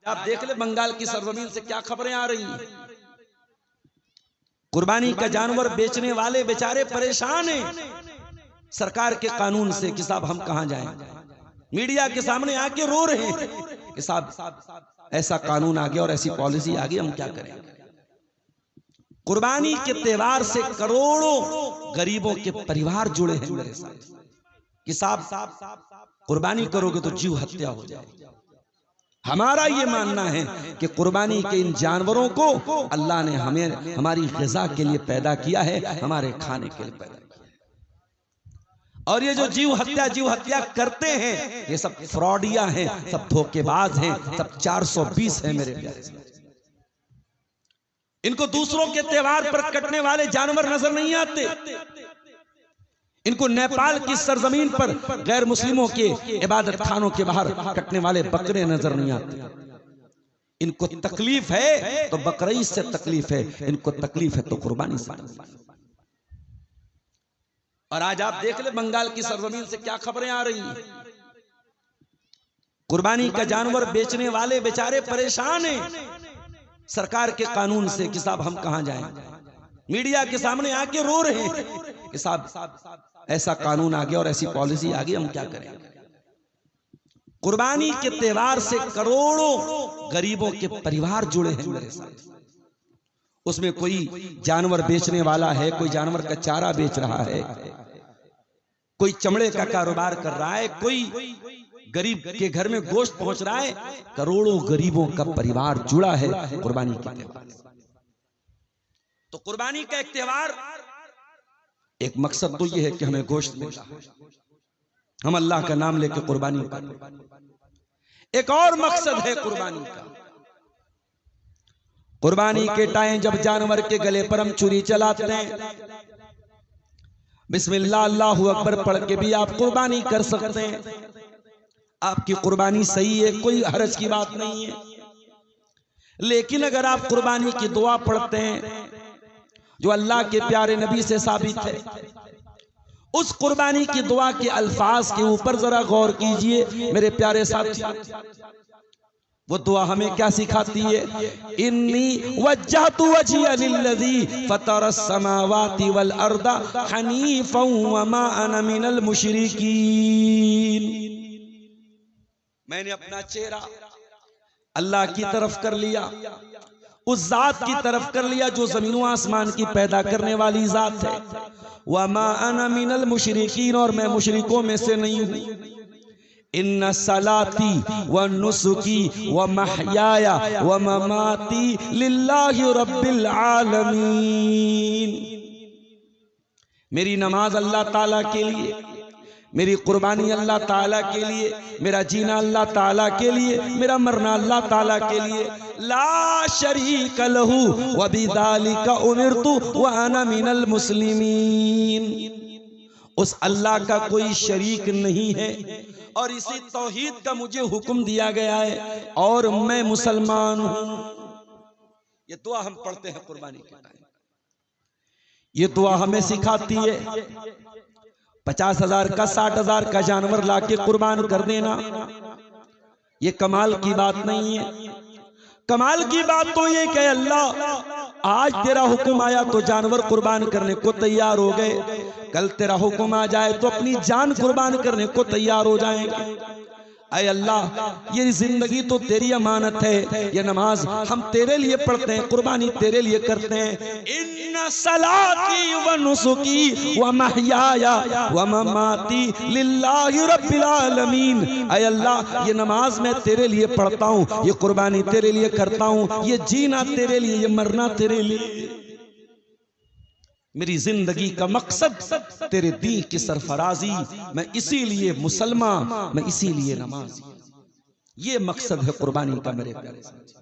आप देख ले बंगाल की सरजमीन से क्या खबरें आ रही हैं। कुर्बानी का जानवर बेचने वाले बेचारे परेशान हैं सरकार के कानून से कि साहब हम कहां जाएं। मीडिया के सामने आके रो रहे हैं कि साहब ऐसा कानून आ गया और ऐसी पॉलिसी आ गई, हम क्या करें। कुर्बानी के त्योहार से करोड़ों गरीबों के परिवार जुड़े हैं मेरे साथ कि साहब कुर्बानी करोगे तो जीव हत्या हो जाएगी। हमारा ये मानना है कि कुर्बानी के इन जानवरों को अल्लाह ने हमें हमारी ग़िज़ा के लिए पैदा किया है, हमारे खाने के लिए पैदा किया है। और ये जो जीव हत्या करते हैं ये सब फ्रॉडिया हैं, सब धोखेबाज हैं, सब 420 हैं मेरे प्यारे। इनको दूसरों के त्योहार पर कटने वाले जानवर नजर नहीं आते। इनको नेपाल की सरजमीन पर गैर मुस्लिमों के इबादत खानों के बाहर कटने वाले बकरे नजर नहीं आते। इनको तकलीफ है तो बकरीद से तकलीफ है, इनको तकलीफ है तो कुर्बानी से। और आज आप देख ले बंगाल की सरजमीन से क्या खबरें आ रही हैं। कुर्बानी का जानवर बेचने वाले बेचारे परेशान हैं सरकार के कानून से कि साहब हम कहां जाएं। मीडिया के सामने आके रो रहे हैं कि साहब ऐसा कानून आ गया और ऐसी पॉलिसी आ गई, हम क्या करें। कुर्बानी के त्योहार से करोड़ों गरीबों के परिवार जुड़े हैं मेरे साथ। उसमें कोई जानवर बेचने वाला है, कोई जानवर का चारा बेच रहा है, कोई चमड़े का कारोबार कर रहा है, कोई गरीब के घर में गोश्त पहुंच रहा है। करोड़ों गरीबों का परिवार जुड़ा है कुर्बानी के त्योहार। तो कुर्बानी का एक त्योहार, एक मकसद तो यह है कि हमें गोश्त मिला, हम अल्लाह का नाम लेकर कुर्बानी करें। एक और मकसद है कुर्बानी का, कुर्बानी के टाइम जब जानवर के गले पर हम छुरी चलाते हैं, बिस्मिल्लाह अल्लाहु अकबर पढ़ के भी आप कुर्बानी कर सकते हैं। आपकी कुर्बानी सही है, कोई हर्ज की बात नहीं है। लेकिन अगर आप कुर्बानी की दुआ पढ़ते हैं जो अल्लाह के प्यारे नबी से साबित है, उस कुर्बानी की दुआ के अल्फाज के ऊपर जरा गौर कीजिए मेरे प्यारे साथी। वो दुआ हमें क्या सिखाती है? इन्नी वज्जहतु वजहिया लिल्लज़ी फतरस समावाति वल अर्दा हनीफन वमा अना मिनल मुशरिकीन। मैंने अपना चेहरा अल्लाह की तरफ कर लिया, उस जात की तरफ कर लिया जो ज़मीन आसमान की पैदा करने वाली जात है। वमा अना मिनल मुशरिकीन, और मैं मुशरिकों में से नहीं हूँ। इन्ना सलाती व नुसुकी व महयाया व ममाती लिल्लाहि रब्बिल आलमीन। मेरी नमाज अल्लाह ताला के लिए, मेरी कुर्बानी अल्लाह ताला के लिए, मेरा जीना अल्लाह ताला के लिए, मेरा मरना अल्लाह ताला के लिए। ला शरीक लहू व बिज़ालिका उमिरतु व अना मिनल मुस्लिमीन। उस अल्लाह का कोई शरीक नहीं है और इसी तौहीद का मुझे हुक्म दिया गया है और मैं मुसलमान हूं। ये दुआ हम पढ़ते हैं कुर्बानी के टाइम। ये दुआ हमें सिखाती है 50,000 का 60,000 का जानवर लाके कुर्बान कर देना ये कमाल की बात नहीं है। कमाल की बात तो ये कि अल्लाह आज तेरा हुक्म आया तो जानवर कुर्बान करने को तैयार हो गए, कल तेरा हुक्म आ जाए तो अपनी जान कुर्बान करने को तैयार हो जाएंगे। अय अल्लाह, ये जिंदगी तो तेरी अमानत है, ये नमाज हम तेरे लिए पढ़ते हैं, कुर्बानी तेरे लिए करते हैं। इन्ना सलाती व नुसुकी व महयाया व ममाती लिल्लाहि रब्बिल आलमीन। अय अल्लाह, ये नमाज मैं तेरे लिए पढ़ता हूँ, ये कुर्बानी तेरे लिए करता हूँ, ये जीना तेरे लिए, ये मरना तेरे लिए। मेरी जिंदगी का मकसद तेरे दीन की सरफराजी, मैं इसीलिए मुसलमान, मैं इसीलिए नमाजी। ये मकसद है कुर्बानी का मेरे प्यारे साथी।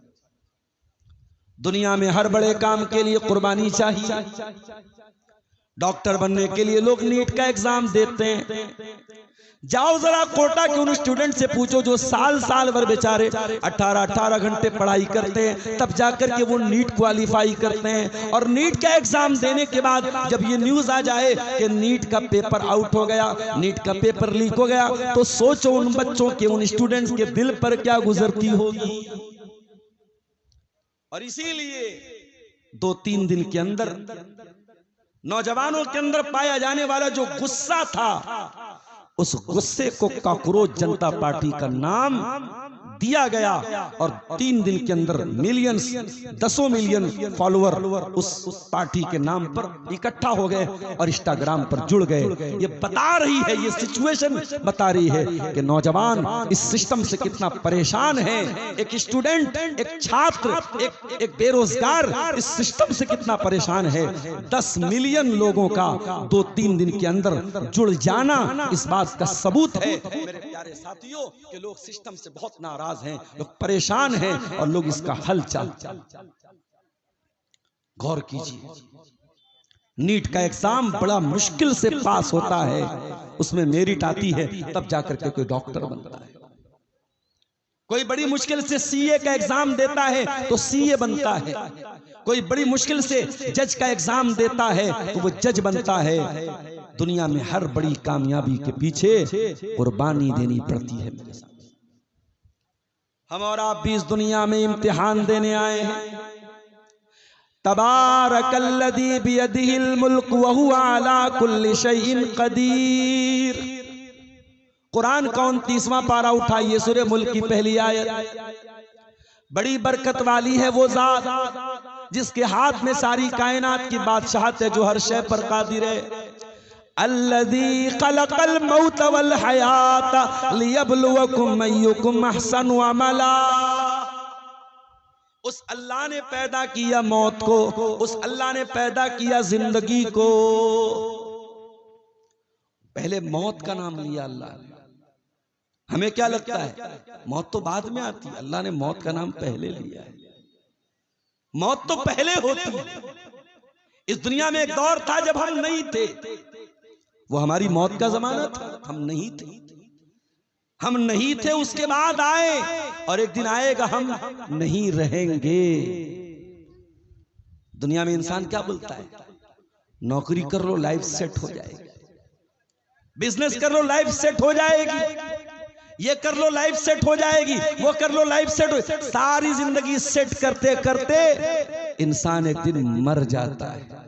दुनिया में हर बड़े काम के लिए कुर्बानी चाहिए। डॉक्टर बनने के लिए लोग नीट का एग्जाम देते हैं। जाओ जरा कोटा के उन स्टूडेंट से पूछो जो साल भर बेचारे 18 घंटे पढ़ाई करते हैं, तब जाकर के वो नीट क्वालिफाई करते हैं। और नीट का एग्जाम देने के बाद जब ये न्यूज आ जाए कि नीट का पेपर आउट हो गया, नीट का पेपर लीक हो गया, तो सोचो उन बच्चों के, उन स्टूडेंट्स के दिल पर क्या गुजरती होगी। और इसीलिए 2-3 दिन के अंदर नौजवानों के अंदर पाया जाने वाला जो गुस्सा था, उस गुस्से को कॉकरोच जनता पार्टी का नाम दिया गया और 3 दिन के अंदर मिलियंस, 10 मिलियन फॉलोअर उस पार्टी के नाम पर इकट्ठा हो गए और इंस्टाग्राम पर जुड़ गए। ये बता रही है, ये सिचुएशन बता रही है कि नौजवान इस सिस्टम से कितना परेशान है। एक स्टूडेंट, एक छात्र, एक बेरोजगार इस सिस्टम से कितना परेशान है। 10 मिलियन लोगों का 2-3 दिन के अंदर जुड़ जाना इस बात का सबूत है मेरे प्यारे साथियों कि लोग सिस्टम से बहुत नाराज हैं, लोग परेशान हैं और लोग इसका हल चाहते। गौर कीजिए, नीट का एग्जाम बड़ा मुश्किल से पास होता है, उसमें मेरिट आती है, तब जाकर के कोई डॉक्टर बनता है। कोई बड़ी मुश्किल से सीए का एग्जाम देता है तो सीए बनता है। कोई बड़ी मुश्किल से जज का एग्जाम देता है तो वो जज बनता है। दुनिया में हर बड़ी कामयाबी के पीछे कुर्बानी देनी पड़ती है। हम और आप भी इस दुनिया में इम्तिहान देने आए हैं। तबारकल्लज़ी बियदिहिल मुल्क व हुवा अला कुल्लि शैइन कदीर। कुरान का 29वां पारा उठाइए, सूरह मुल्क की पहली आयत। बड़ी बरकत वाली है वो जात जिसके हाथ में सारी कायनात की बादशाहत है, जो हर शय पर कादिर है। अल्लज़ी खलक़ल मौत वल हयात लियब्लुवकुम अय्युकुम अहसनु अमला। उस अल्लाह ने पैदा किया मौत को, उस अल्लाह ने पैदा किया जिंदगी को। पहले मौत का नाम लिया अल्लाह ने। हमें क्या लगता है मौत तो बाद में आती है, अल्लाह ने मौत का नाम पहले लिया है। मौत तो पहले होती है। इस दुनिया में एक दौर था जब हम नहीं थे, वो हमारी मौत का जमाना था। हम नहीं थे, हम नहीं थे, उसके बाद आए और एक दिन आएगा हम नहीं रहेंगे। दुनिया में इंसान क्या बोलता है, नौकरी कर लो लाइफ सेट हो जाएगी, बिजनेस कर लो लाइफ सेट हो जाएगी, ये कर लो लाइफ सेट हो जाएगी, वो कर लो लाइफ सेट हो। सारी जिंदगी सेट करते करते इंसान एक दिन मर जाता है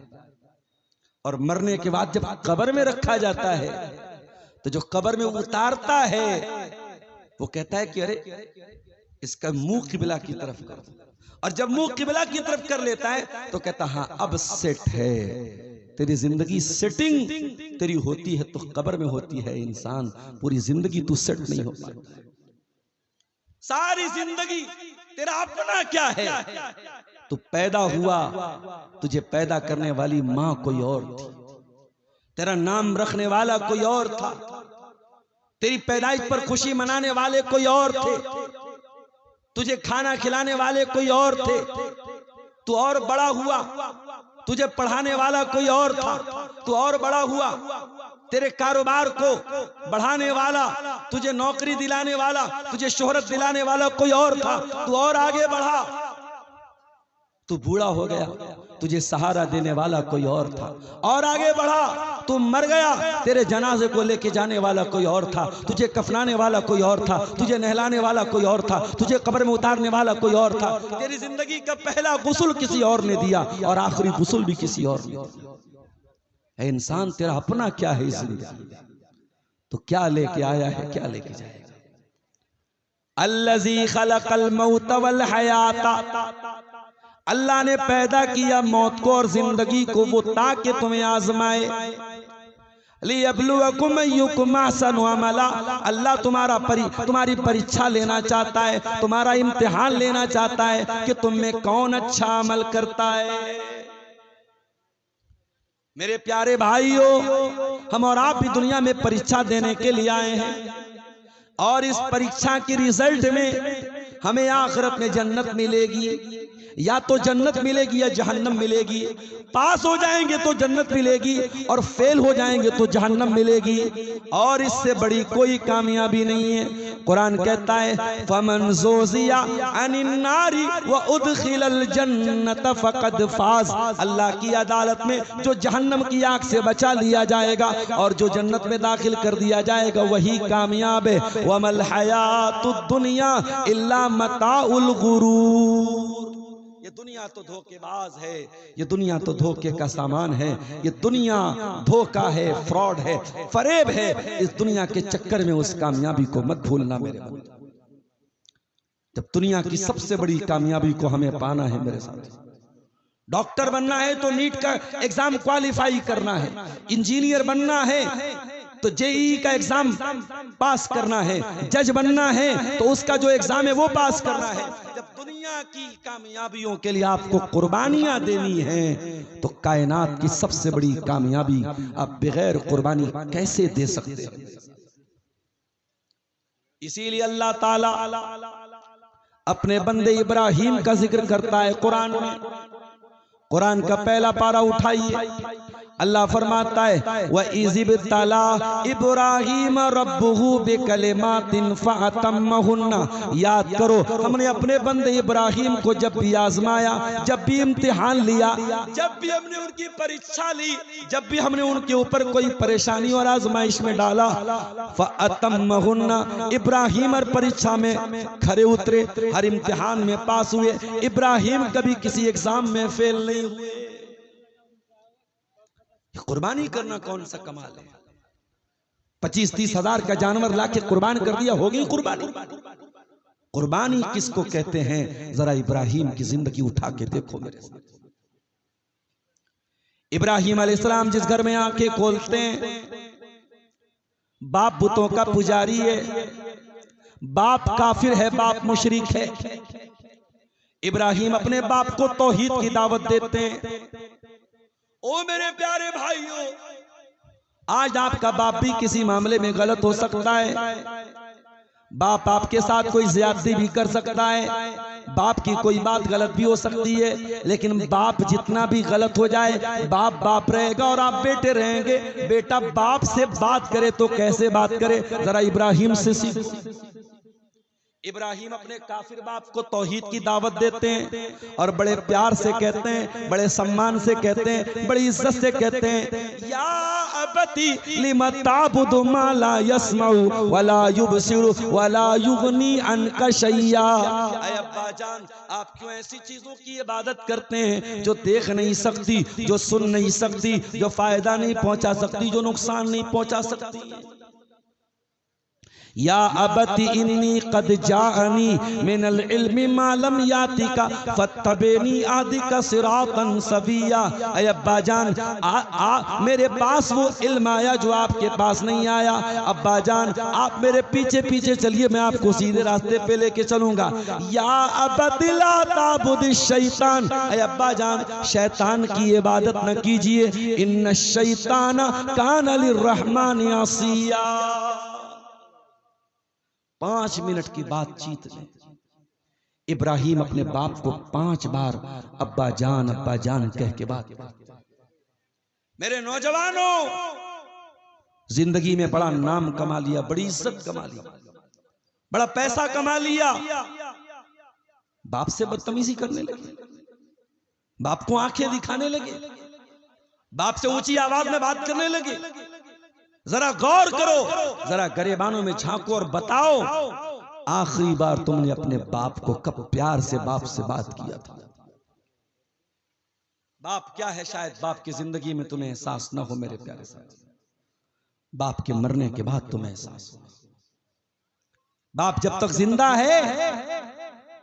और मरने के बाद जब कब्र में रखा जाता है तो जो कब्र में उतारता है वो कहता है कि अरे इसका मुंह किबला की तरफ कर दो। और जब मुंह किबला की तरफ कर लेता है तो कहता हाँ अब सेट है। तेरी जिंदगी सेटिंग तेरी होती है तो कब्र में होती है इंसान, पूरी जिंदगी तू सेट नहीं हो पाता। सारी जिंदगी तेरा अपना क्या है, तू पैदा हुआ, तुझे पैदा करने वाली मां कोई और थी, तेरा नाम रखने वाला कोई और था, तेरी पैदाइश पर खुशी मनाने वाले कोई और थे, तुझे खाना खिलाने वाले कोई और थे, तू और बड़ा हुआ, तुझे पढ़ाने वाला कोई और था, तू और बड़ा हुआ, तेरे कारोबार को बढ़ाने वाला, तुझे नौकरी दिलाने वाला, तुझे शोहरत दिलाने वाला कोई और था, तू और आगे बढ़ा, तू बूढ़ा हो गया, तुझे सहारा देने वाला कोई और था, और आगे बढ़ा, तू मर गया, तेरे जनाजे को लेके जाने वाला कोई और था, तुझे कफनाने वाला कोई और था, तुझे नहलाने वाला कोई और था, तुझे कब्र में उतारने वाला कोई और था। तेरी जिंदगी का पहला गुस्ल किसी और ने दिया और आखिरी गुस्ल भी किसी और ने दिया। इंसान तेरा अपना क्या है इस जिंदगी, तो क्या लेके आया है, क्या लेके जाएगा। अल्लज़ी खलक़ल मौत वल हयात, अल्लाह ने पैदा किया मौत को और जिंदगी को वो ताकि तुम्हें आजमाए। लियब्लुवकुम अय्युकुम अहसनु अमला, अल्लाह तुम्हारी परीक्षा लेना चाहता है, तुम्हारा इम्तिहान लेना चाहता है कि तुम में कौन अच्छा अमल करता है। मेरे प्यारे भाइयों, हम और आप भी दुनिया में परीक्षा देने के लिए आए हैं और इस परीक्षा के रिजल्ट में हमें आखिरत में जन्नत मिलेगी, या तो जन्नत मिलेगी या जहन्नम मिलेगी। पास हो जाएंगे तो जन्नत मिलेगी और फेल हो जाएंगे तो जहन्नम मिलेगी, और इससे बड़ी कोई कामयाबी नहीं है। कुरान कहता है फमन ज़ुज़िया अनिन नारी व उदखिलल जन्नत फ़क़द फ़ाज़, अल्लाह की अदालत में जो जहन्नम की आग से बचा लिया जाएगा और जो जन्नत में दाखिल कर दिया जाएगा वही कामयाब है। वमल हयातुद दुनिया इल्ला मताउल गुरूर, ये दुनिया तो धोखेबाज है, ये दुनिया तो धोखे का सामान है, ये दुनिया धोखा है, फ्रॉड है, फरेब है। इस दुनिया के चक्कर में उस कामयाबी को मत भूलना मेरे बंदे। जब दुनिया की सबसे बड़ी कामयाबी को हमें पाना है मेरे साथ, डॉक्टर बनना है तो नीट का एग्जाम क्वालिफाई करना है, इंजीनियर बनना है तो जेईई का एग्जाम पास करना है, जज बनना है तो उसका जो एग्जाम है वो पास करना है। जब दुनिया की कामयाबियों के लिए आपको कुर्बानियां देनी है तो कायनात की सबसे बड़ी कामयाबी आप बगैर कुर्बानी कैसे दे सकते हैं। इसीलिए अल्लाह ताला अपने बंदे इब्राहिम का जिक्र करता है कुरान में। कुरान का पहला पारा उठाइए, अल्लाह फरमाता है व इज़िब्तला इब्राहिम रब्बुहु बिकलिमातिन फअतम्महुन्ना। याद करो, हमने अपने बंदे इब्राहिम को जब भी आजमाया, जब भी इम्तिहान लिया, जब भी हमने उनकी परीक्षा ली, जब भी हमने उनके ऊपर कोई परेशानी और आजमाइश में डाला, फअतम्महुन्ना, इब्राहिम हर परीक्षा में खरे उतरे, हर इम्तिहान में पास हुए। इब्राहिम कभी किसी एग्जाम में फेल नहीं हुए। कुर्बानी करना कौन सा कमाल है? 25-30 हजार का जानवर लाके कुर्बान कर दिया, हो गई कुर्बानी। कुर्बानी किसको कहते हैं? जरा इब्राहिम की जिंदगी उठा के देखो मेरे साथ। इब्राहिम अलैहिस्सलाम जिस घर में आंखें खोलते हैं, बाप बुतों का पुजारी है, बाप काफिर है, बाप मुशरिक है। इब्राहिम अपने बाप को तौहीद की दावत देते हैं। ओ मेरे प्यारे भाइयों, आज आपका बाप भी किसी मामले में गलत हो सकता है, बाप आपके साथ कोई ज्यादती भी कर सकता है, बाप की कोई बात गलत भी हो सकती है, लेकिन बाप जितना भी गलत हो जाए, बाप बाप रहेगा और आप बेटे रहेंगे। बेटा बाप से बात करे तो कैसे बात करे, जरा इब्राहिम से सीखो। इब्राहिम अपने काफिर बाप को तौहीद की दावत देते हैं और बड़े प्यार से कहते हैं, बड़े सम्मान से कहते हैं, बड़ी इज्जत से कहते हैं, या अबती लिमा ताबुदु मा ला यस्माउ वला युबसिरु वला युगनी अनका शैया। ऐ अब्बा जान, आप क्यों ऐसी चीजों की इबादत करते हैं जो देख नहीं सकती, जो सुन नहीं सकती, जो फायदा नहीं पहुंचा सकती, जो नुकसान नहीं पहुंचा सकती। या अबती इन्नी कद जाअनी मिनल इल्मि मा लम यातिका फत्तबिनी आदिका सिरातन सविया। ऐ अब्बा जान, मेरे पास वो इल्म आया जो आपके पास नहीं आया। अब्बा जान, आप मेरे पीछे पीछे चलिए, मैं आपको सीधे रास्ते पे लेके चलूंगा। या अबती ला ताबुदिश शैतान, ऐ अब्बा जान, शैतान की इबादत न कीजिए, इन्न शैतान कान लिर्रहमान असिया। 5 मिनट की बातचीत में इब्राहिम अपने बाप को 5 बार अब्बा जान कह के बात। मेरे नौजवानों, जिंदगी में बड़ा नाम कमा लिया, बड़ी इज्जत कमा ली, बड़ा पैसा कमा लिया, बाप से बदतमीजी करने लगे, बाप को आंखें दिखाने लगे, बाप से ऊंची आवाज में बात करने लगे। जरा गौर करो, जरा गरेबानों में झांको और बताओ, आखिरी बार तुमने अपने बाप को कब प्यार से बाप से बात किया था? बाप क्या है शायद बाप की जिंदगी में तुम्हें एहसास ना हो मेरे प्यारे साथ। बाप के मरने के बाद तुम्हें एहसास हो। बाप जब तक जिंदा है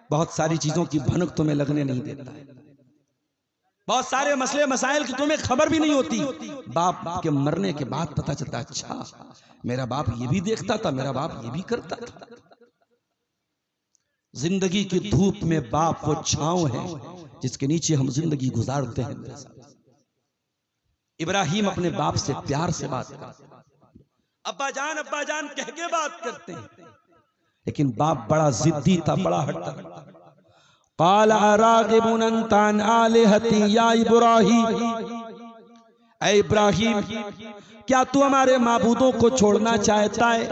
बहुत सारी चीजों की भनक तुम्हें लगने नहीं देता है, बहुत सारे मसले मसाइल की तुम्हें खबर भी नहीं होती। बाप के मरने के बाद पता चलता, अच्छा मेरा बाप ये भी देखता था, मेरा बाप ये भी करता था। जिंदगी की धूप में बाप वो छांव है जिसके नीचे हम जिंदगी गुजारते हैं। इब्राहिम अपने बाप से प्यार से बात करते, अब्बा जान कह के बात करते हैं, लेकिन बाप बड़ा जिद्दी था, बड़ा हट्टा। क़ाल अराग़िबुन अन्ता अन आलिहती या इब्राहिम, ऐ इब्राहिम, क्या तू हमारे माबूदों को छोड़ना चाहता है?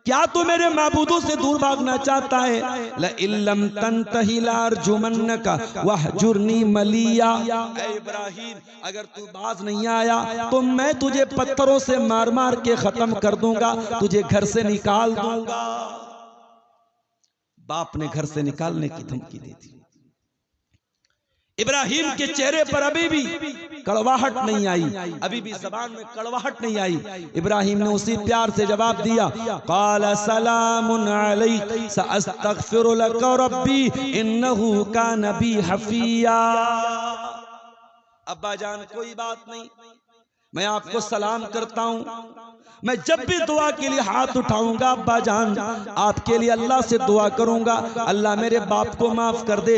क्या तू मेरे माबूदों से दूर भागना चाहता है? लइल्लम तंतहि लारजुमन्नका वहजुरनी मलिया। ऐ इब्राहिम, अगर तू बाज नहीं आया तो मैं तुझे पत्थरों से मार मार के खत्म कर दूंगा, तुझे घर से निकाल दूंगा। बाप ने घर से निकालने की धमकी दी थी। इब्राहिम के चेहरे पर अभी भी कड़वाहट नहीं आई, अभी भी जबान में कड़वाहट नहीं आई। इब्राहिम ने उसी प्यार से जवाब दिया, क़ाल सलामुन अलैक सअस्तग़फिरु लक रब्बी इन्नहु कान बी हफिया। अब्बा जान कोई बात नहीं, मैं आपको सलाम करता हूं। मैं जब भी दुआ के लिए हाथ उठाऊंगा अब्बा जान, आपके लिए अल्लाह से दुआ करूंगा, अल्लाह मेरे बाप को माफ कर दे,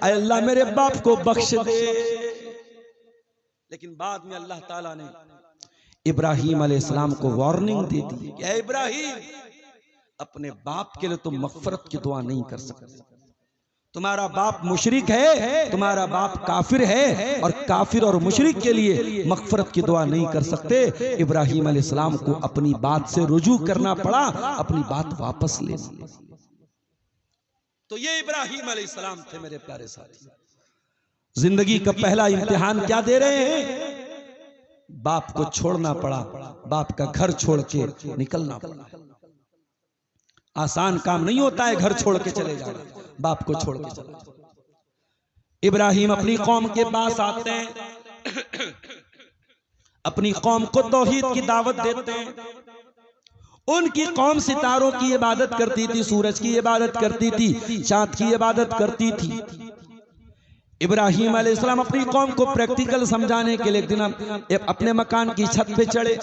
अल्लाह मेरे बाप को बख्श दे। लेकिन बाद में अल्लाह ताला ने इब्राहिम अलैहिस्सलाम को वार्निंग दे दी कि इब्राहिम, अपने बाप के लिए तुम मग़फ़िरत की दुआ नहीं कर सकते। तुम्हारा बाप मुशरिक है, तुम्हारा बाप काफिर है, और काफिर और मुशरिक के लिए मग़फ़िरत की दुआ नहीं कर सकते। इब्राहिम अलैहिस्सलाम को अपनी बात से रुजू करना पड़ा, अपनी बात वापस ले ली। तो ये इब्राहिम अलैहिस्सलाम थे मेरे प्यारे साथी। जिंदगी का पहला इम्तिहान क्या दे रहे हैं? बाप को छोड़ना पड़ा, बाप का घर छोड़ के निकलना पड़ा। आसान काम नहीं होता है घर छोड़ के चले जाना, बाप को छोड़ के चले। इब्राहिम अपनी कौम के पास आते हैं, अपनी कौम को तौहीद की दावत देते हैं। उनकी कौम सितारों की इबादत करती थी, सूरज की इबादत करती थी, चांद की इबादत करती थी। इब्राहिम अलैहिस्सलाम अपनी कौम को प्रैक्टिकल समझाने के लिए एक दिन अपने मकान की छत पे चढ़े।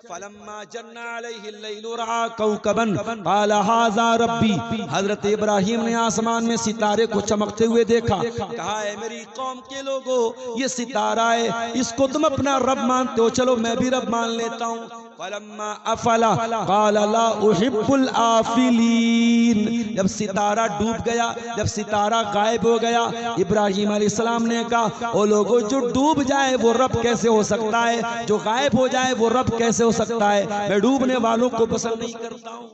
फलम्मा जन्ना अलैहि लैलु रआ कौकबन क़ाल हाज़ा रब्बी। हजरत इब्राहिम ने आसमान में सितारे को चमकते हुए देखा, कहा है मेरी कौम के लोगों, ये सितारा है, इसको तुम अपना रब मानते हो, चलो मैं भी रब मान लेता हूँ। फलम्मा अफला क़ाल ला उहिब्बुल आफिलीन। जब सितारा डूब गया, जब सितारा गायब हो गया, इब्राहिम अलैहिस्सलाम ने कहा, ओ लोगों, जो डूब जाए वो रब कैसे हो सकता है, जो गायब हो जाए वो रब कैसे हो सकता है, मैं डूबने वालों को पसंद नहीं करता हूं।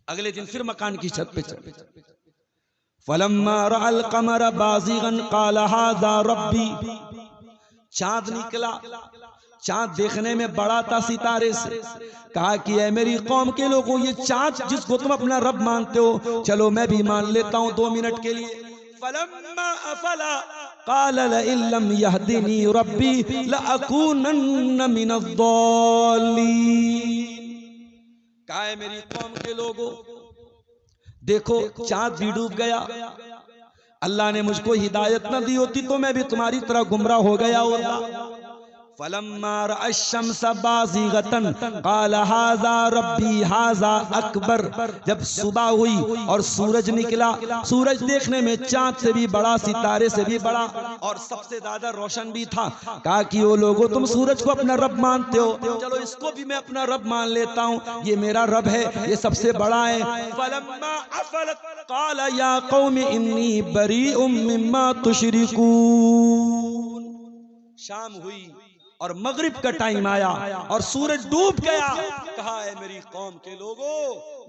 अगले दिन फिर मकान की छत पे चढ़े। फलम्मा रअल क़मर बाज़िगन क़ाल हाज़ा रब्बी। चांद निकला, चांद देखने में बड़ा था सितारे से। कहा कि ऐ मेरी कौम के लोगों, ये चांद जिसको तुम अपना रब मानते हो, चलो मैं भी मान लेता हूं 2 मिनट के लिए। फलम्मा अफला क़ाल लइल्लम यहदिनी रब्बी लअकूनन्न मिनज़्ज़ालिमीन। कहा है मेरी कौम के लोगों, देखो चांद भी डूब गया, अल्लाह ने मुझको हिदायत न दी होती तो मैं भी तुम्हारी तरह गुमराह हो गया होता। फलम्मा रअश-शम्स बाज़िगतन क़ाल हाज़ा रब्बी हाज़ा अकबर। जब सुबह हुई और सूरज निकला, सूरज देखने में चांद से भी बड़ा, सितारे से भी बड़ा और सबसे ज्यादा रोशन भी था। कहा कि वो लोगों, तुम सूरज को अपना रब मानते हो, चलो इसको भी मैं अपना रब मान लेता हूँ, ये मेरा रब है, ये सबसे बड़ा है। फलम्मा अफलत क़ाल या क़ौम इन्नी बरीउम मिम्मा तुशरिकून। शाम हुई और मगरिब का टाइम आया और सूरज डूब गया। कहा है मेरी कौम के लोगों,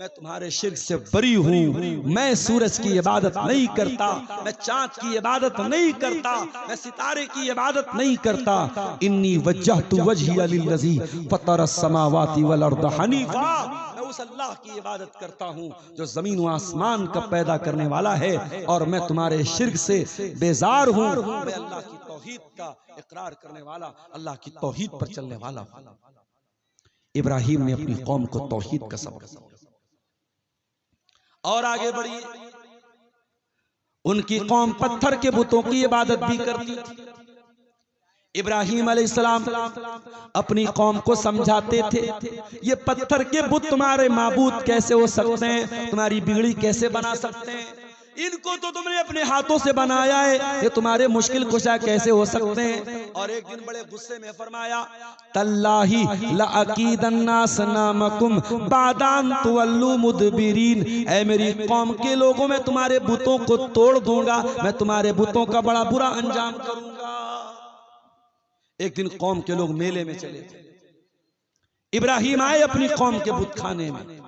मैं तुम्हारे शिर्क से बरी हूँ, मैं सूरज की इबादत नहीं करता, मैं चांद की इबादत नहीं करता, मैं सितारे की इबादत नहीं करता। इन्नी वज्जहतु वजहिया लिल्लज़ी फ़तरस समावाति वल अर्द हनीफा। मैं उस अल्लाह की इबादत करता हूँ जो जमीन व आसमान का पैदा करने वाला है, और मैं तुम्हारे शिर्क से बेजार हूँ। मैं अल्लाह की तौहीद का इकरार करने वाला, अल्लाह की तौहीद पर चलने वाला। इब्राहिम ने अपनी कौम को तौहीद का सबक दिया और आगे बढ़ी। उनकी कौम पत्थर के बुतों की इबादत भी करती थी। इब्राहिम अलैहिस्सलाम अपनी कौम को समझाते थे, ये पत्थर के बुत तुम्हारे माबूद कैसे हो सकते हैं, तुम्हारी बिगड़ी कैसे बना सकते हैं, इनको तो तुमने अपने हाथों से बनाया है, ये तुम्हारे मुश्किल कुशा कैसे हो सकते हैं। और एक दिन बड़े गुस्से में फरमाया, तल्लाही लअकीदन्ना सनामकुम बादान तुवल्लु मुदबिरीन। ऐ मेरी कौम के लोगों, मैं तुम्हारे बुतों को तोड़ दूंगा, मैं तुम्हारे बुतों का बड़ा बुरा अंजाम करूंगा। एक दिन कौम के लोग मेले में चले थे। इब्राहिम आए अपनी कौम के बुत खाने में,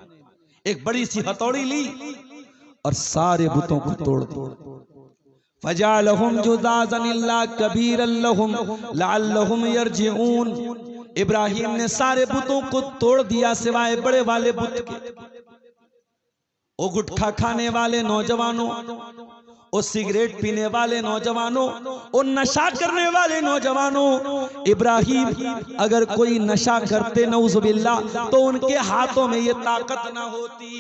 एक बड़ी सी हथौड़ी ली और सारे बुतों को तोड़ दिया। फजालहुम जुज़ाज़न इल्ला कबीरन लहुम लअल्लहुम यरजिऊन। इब्राहिम ने सारे बुतों को तोड़ दिया सिवाय बड़े वाले बुत के। ओ गुटखा खाने वाले नौजवानों, ओ सिगरेट पीने वाले नौजवानों, ओ नशा करने वाले नौजवानों, इब्राहिम अगर कोई नशा करते नऊजुबिल्लाह तो उनके हाथों में ये ताकत ना होती।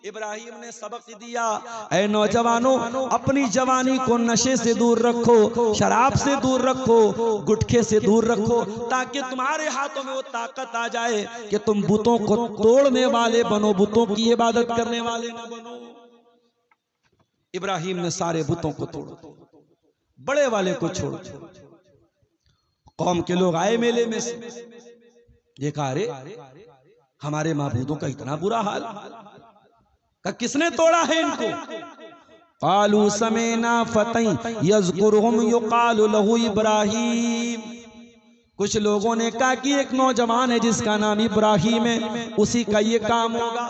इब्राहिम ने सबक दिया, ऐ नौजवानों, अपनी जवानी को नशे से दूर रखो, शराब से दूर रखो, गुटखे से दूर रखो, ताकि तुम्हारे हाथों में वो ताकत आ जाए कि तुम बुतों को तोड़ने वाले बनो, बुतों की इबादत करने वाले न बनो। इब्राहिम ने सारे बुतों को तोड़ा, बड़े वाले को छोड़। कौम के लोग आए मेले में से, देखा अरे हमारे माबूदों का इतना बुरा हाल, किसने तोड़ा है इनको? कालू समेना फतई यज़कुरुहुम युकालु लहू इब्राहिम। कुछ लोगों ने कहा कि एक नौजवान है जिसका नाम इब्राहिम है, उसी का ये काम होगा।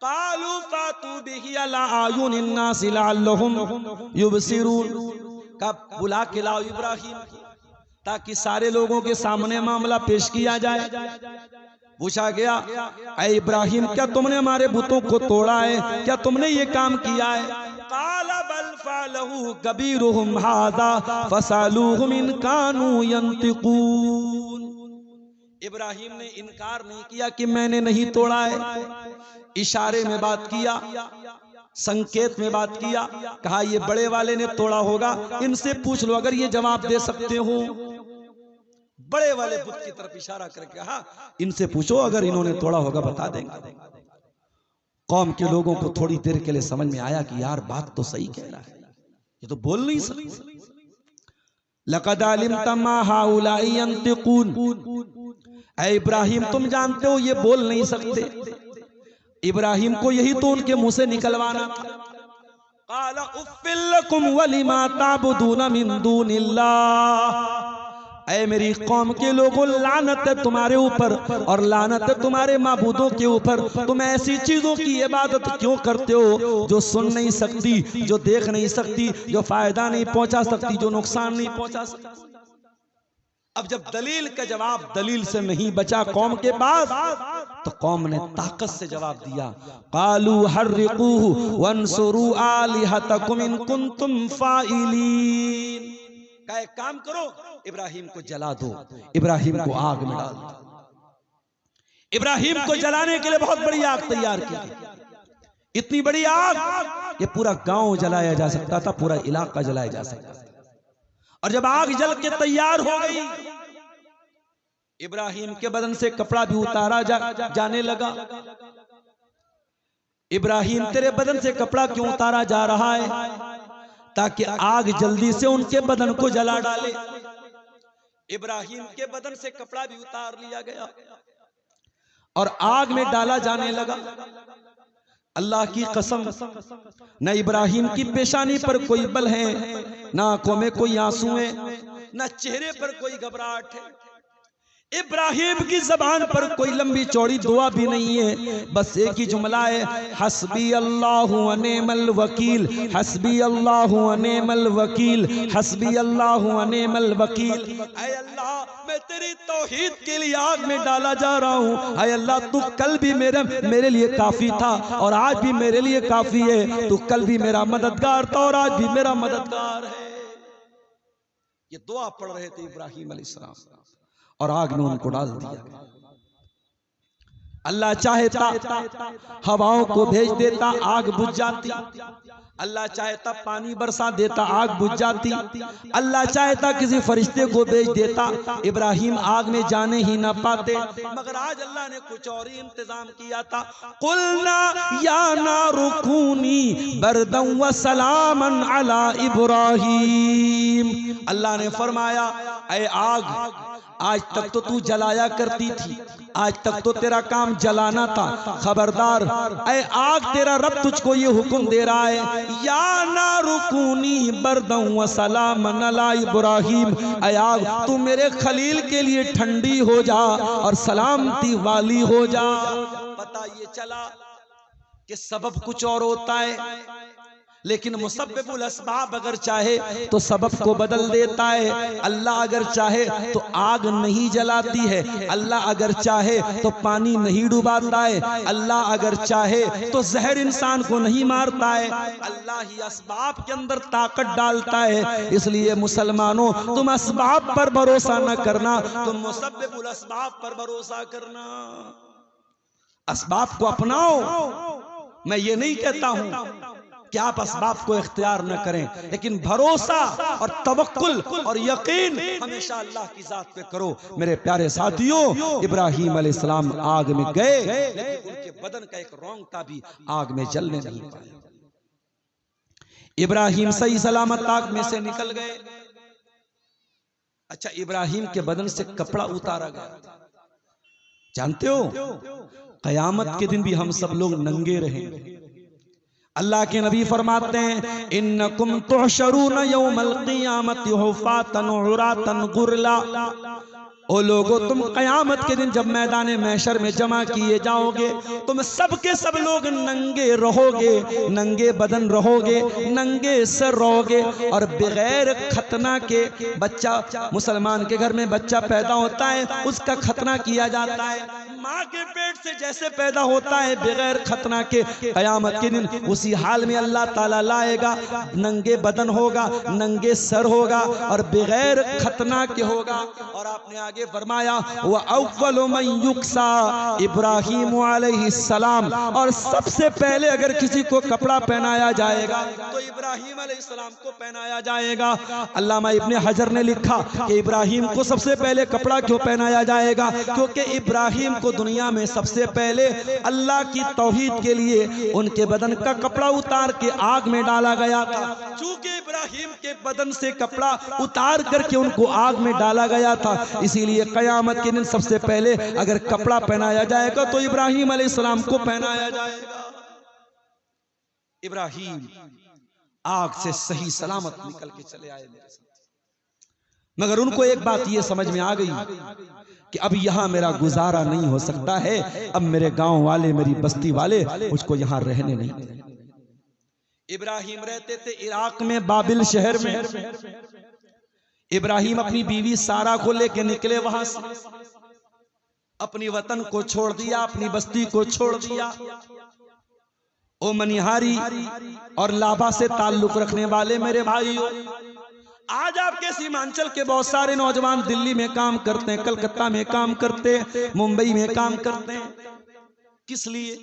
कालू फातू बिही अला आयुनिन नास लअल्लहुम युबसिरून। कब बुला के लाओ इब्राहिम ताकि सारे लोगों के सामने मामला पेश किया जाए। पूछा गया, ऐ इब्राहिम क्या तुमने हमारे बुतों को तोड़ा है? क्या तुमने ये काम किया है? काला बल फअलहु कबीरुहुम हाज़ा फसअलूहुम इन कानू यंतिकून। इब्राहिम ने इनकार नहीं किया कि मैंने नहीं तोड़ा है, इशारे में बात किया, संकेत में बात किया। कहा ये बड़े वाले ने तोड़ा होगा, इनसे पूछ लो अगर ये जवाब दे सकते हो। बड़े वाले बुत की तरफ इशारा करके कहा, इनसे पूछो अगर इन्होंने तोड़ा होगा बता देंगे। कौम के लोगों को थोड़ी देर के लिए समझ में आया कि यार बात तो सही कह रहा है, ये तो बोल नहीं सकते। लक़द अलिमता मा हाउलाई यंतिकून। ऐ इब्राहिम तुम जानते हो ये बोल नहीं सकते। इब्राहिम को यही तो उनके मुंह से निकलवाना था। क़ाला उफ़्फ़िल लकुम वलिमा ताबुदून मिन दूनिल्लाह। ऐ मेरी कौम के लोगों, लानत है तुम्हारे ऊपर और लानत है तुम्हारे माबूदों के ऊपर। तुम ऐसी चीजों की इबादत क्यों करते हो जो सुन नहीं सकती, जो देख नहीं सकती, जो फायदा नहीं पहुंचा सकती, जो नुकसान नहीं पहुंचा सकती। अब जब दलील का जवाब दलील से नहीं बचा कौम के पास, तो कौम ने ताकत से जवाब दिया। कालू हर्रिकूहु वंसुरू आलिहतकुम इन कुंतुम फाइलीन। का एक काम करो, इब्राहिम को जला दो, इब्राहिम को आग में डाल दो। इब्राहिम को जलाने के लिए बहुत बड़ी आग तैयार की। इतनी बड़ी आग ये पूरा गांव जलाया जा सकता था, पूरा इलाका जलाया जा सकता था। और जब आग जल के तैयार हो गई, इब्राहिम के बदन से कपड़ा भी उतारा जाने लगा। इब्राहिम तेरे बदन से कपड़ा क्यों उतारा जा रहा है? ताकि आग जल्दी से उनके बदन को जला डाले। इब्राहिम के बदन से कपड़ा भी उतार लिया गया और आग में डाला जाने लगा। अल्लाह की कसम, न इब्राहिम की पेशानी पर कोई बल है, न आंखों में कोई आंसू है, न चेहरे पर कोई घबराहट है। इब्राहिम की जबान पर कोई लंबी चौड़ी दुआ भी नहीं है, बस एक ही जुमला है, हस्बी अल्लाहु व निअमल वकील, हस्बी अल्लाहु व निअमल वकील, हस्बी अल्लाहु व निअमल वकील। ऐ अल्लाह, मैं तेरी तौहीद के लिए आग में डाला जा रहा हूँ। ऐ अल्लाह, तू कल भी मेरे लिए काफी था और आज भी मेरे लिए काफी है। तू कल भी मेरा मददगार था और आज भी मेरा मददगार है। ये दुआ पढ़ रहे थे इब्राहिम अलैहिस्सलाम और आग में उनको डाल दिया। अल्लाह चाहता हवाओं को भेज देता, आग बुझ जाती। अल्लाह चाहता पानी बरसा देता, आग बुझ जाती। अल्लाह चाहता किसी फरिश्ते को भेज देता, इब्राहिम आग में जाने ही ना पाते। मगर आज अल्लाह ने कुछ और ही इंतजाम किया था। कुलना या नारु कूनी बरदन व सलामन अला इब्राहिम। अल्लाह ने फरमाया, ऐ आग, आज तक तो तू जलाया करती थी, आज तक तो तेरा काम जलाना था। खबरदार, ऐ आग, तेरा रब तुझको ये हुक्म दे रहा है, या नारु कूनी बरदन व सलामन अला इब्राहिम। ऐ आग, तू मेरे खलील के लिए ठंडी हो जा और सलामती वाली हो जा। पता ये चला कि सबब कुछ और होता है, लेकिन मुसब्बिबुल अस्बाब अगर चाहे तो सबब को बदल देता है। अल्लाह अगर चाहे तो आग नहीं जलाती है, अल्लाह अगर चाहे तो पानी नहीं डुबाता है, अल्लाह अगर चाहे तो जहर इंसान को नहीं मारता है। अल्लाह ही अस्बाब के अंदर ताकत डालता है। इसलिए मुसलमानों, तुम अस्बाब पर भरोसा न करना, तुम मुसब्बिबुल अस्बाब पर भरोसा करना। अस्बाब को अपनाओ। मैं ये नहीं कहता हूं कि आप अस्बाब को इख्तियार न करें, लेकिन भरोसा और तवक्कुल और यकीन हमेशा अल्लाह की जात पे करो। मेरे प्यारे साथियों, इब्राहीम अलैहिस्सलाम आग में गए, लेकिन उनके बदन का एक रोंगटा भी आग में जलने नहीं पाया। इब्राहीम सही सलामत आग में से निकल गए। अच्छा, इब्राहीम के बदन से कपड़ा उतारा गया। जानते हो, कयामत के दिन भी हम सब लोग नंगे रहेंगे। अल्लाह के नबी फरमाते हैं, इन्नकुम तुहशरून यौमल क़ियामति हुफ़ातन उरातन गुरला। ओ लोगो, तुम कयामत के दिन जब मैदान महशर में जमा किए जाओगे, तुम सबके सब लोग नंगे रहोगे, नंगे बदन रहोगे, नंगे सर रहोगे, और बगैर खतना के बच्चा, मुसलमान के घर में बच्चा पैदा होता है, उसका खतना किया जाता है। माँ के पेट से जैसे पैदा होता है बगैर खतना के, कयामत के दिन उसी हाल में अल्लाह ताला लाएगा। नंगे बदन होगा, नंगे सर होगा, और बगैर खतना के होगा। और आपने आगे फरमाया, व अव्वलु मन युक्सा इब्राहीम अलैहिस्सलाम, और सबसे पहले अगर किसी को कपड़ा पहनाया जाएगा तो इब्राहीम अलैहिस्सलाम को पहनाया जाएगा। अल्लामा इब्ने हजर ने लिखा कि इब्राहीम को सबसे पहले कपड़ा क्यों पहनाया जाएगा? क्योंकि इब्राहीम को दुनिया में सबसे पहले अल्लाह की तौहीद के लिए उनके बदन का कपड़ा उतार के आग में डाला गया था। चूंकि इब्राहीम के बदन से कपड़ा उतार करके उनको आग में डाला गया था, इसीलिए कयामत के दिन सबसे पहले अगर कपड़ा पहनाया जाएगा तो इब्राहीम अलैहिस्सलाम को पहनाया जाएगा। इब्राहीम आग से सही सलामत निकल के चले आए मेरे साथ, मगर उनको एक बात ये समझ में आ गई कि अब यहां मेरा गुजारा नहीं हो सकता है। अब मेरे गांव वाले, मेरी बस्ती वाले मुझको यहां रहने नहीं देंगे। इब्राहीम रहते थे इराक में बाबिल शहर में। इब्राहीम अपनी बीवी सारा को लेके निकले वहां से, अपनी वतन को छोड़ दिया, अपनी बस्ती को छोड़ दिया। ओ मनिहारी और लाभा से ताल्लुक रखने वाले मेरे भाइयों, आज आपके सीमांचल के बहुत सारे नौजवान दिल्ली में काम करते हैं, कलकत्ता में काम करते हैं, मुंबई में काम करते हैं। किस लिए?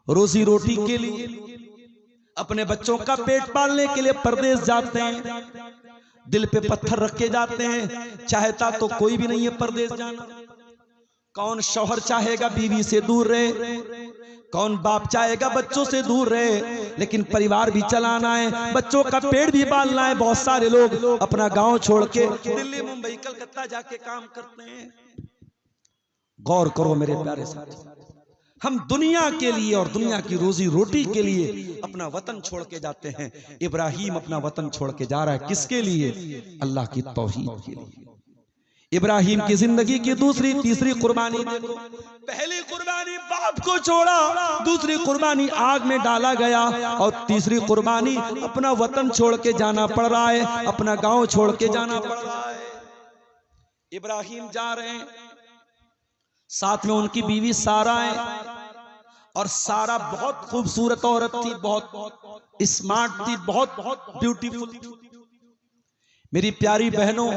रोजी रोटी के लिए, अपने बच्चों का पेट पालने के लिए परदेश जाते हैं। दिल पे पत्थर रख के जाते हैं। चाहता तो कोई भी नहीं है परदेश जाना। कौन शौहर चाहेगा बीवी से दूर रहे? कौन बाप चाहेगा बच्चों से दूर रहे? लेकिन परिवार भी चलाना है, बच्चों का पेट भी पालना है। बहुत सारे लोग अपना गांव छोड़ के दिल्ली, मुंबई, कलकत्ता जाके काम करते हैं। गौर करो मेरे प्यारे साथी, हम दुनिया के लिए और दुनिया की रोजी रोटी के लिए अपना वतन छोड़ के जाते हैं। इब्राहीम अपना वतन छोड़ के जा रहा है, किसके लिए? अल्लाह की तौहीद के लिए। इब्राहीम की जिंदगी की दूसरी तीसरी कुर्बानी देखो। पहली कुर्बानी बाप को छोड़ा, दूसरी कुर्बानी आग में डाला गया, और तीसरी कुर्बानी अपना वतन छोड़ के जाना पड़ रहा है, अपना गांव छोड़ के जाना पड़ रहा है। इब्राहीम जा रहे हैं, साथ में उनकी बीवी सारा है। और सारा बहुत खूबसूरत औरत थी, बहुत स्मार्ट थी, बहुत ब्यूटीफुल थी। मेरी प्यारी बहनों,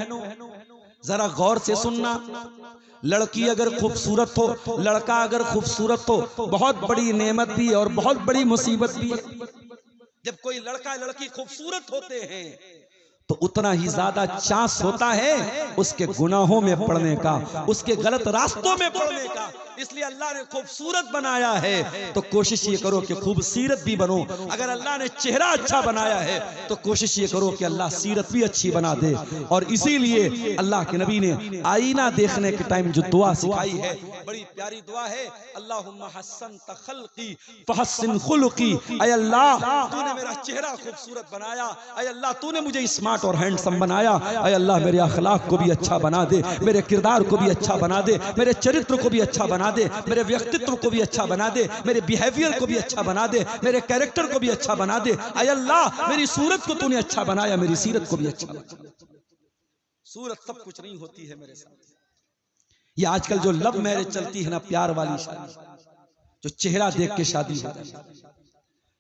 जरा गौर से सुनना। लड़की अगर खूबसूरत हो, लड़का अगर खूबसूरत हो, बहुत बड़ी नेमत भी है और बहुत बड़ी मुसीबत भी है। जब कोई लड़का लड़की खूबसूरत होते हैं तो उतना ही ज्यादा चांस होता है उसके गुनाहों में पड़ने का, उसके गलत रास्तों में पड़ने का। इसलिए अल्लाह ने खूबसूरत बनाया है तो कोशिश ये करो कि खूबसीरत भी बनो। अगर अल्लाह ने चेहरा अच्छा बनाया है तो कोशिश ये करो कि अल्लाह सीरत भी अच्छी बना दे। और इसीलिए अल्लाह के नबी ने आईना देखने के टाइम जो दुआ सिखाई है, बड़ी प्यारी दुआ है, अल्लाहुम्मा हस्सनत खल्क़ी फहस्सिन खुलुक़ी। ऐ अल्लाह, तूने मेरा चेहरा खूबसूरत बनाया, ऐ अल्लाह तूने मुझे स्मार्ट और हैंडसम बनाया, ऐ अल्लाह मेरे अखलाक को भी अच्छा बना दे, मेरे किरदार को भी अच्छा बना दे, मेरे चरित्र को भी अच्छा बना बना दे, मेरे व्यक्तित्व को भी अच्छा बना दे, मेरे बिहेवियर को भी अच्छा बना दे, मेरे कैरेक्टर को भी अच्छा बना दे। ऐ अल्लाह, मेरी सूरत को तूने अच्छा बनाया, मेरी सीरत को भी अच्छा बना। सूरत सब कुछ नहीं होती है मेरे साथ। ये आजकल जो लव मैरिज चलती है ना, प्यार वाली शादी, जो चेहरा देख के शादी होती है,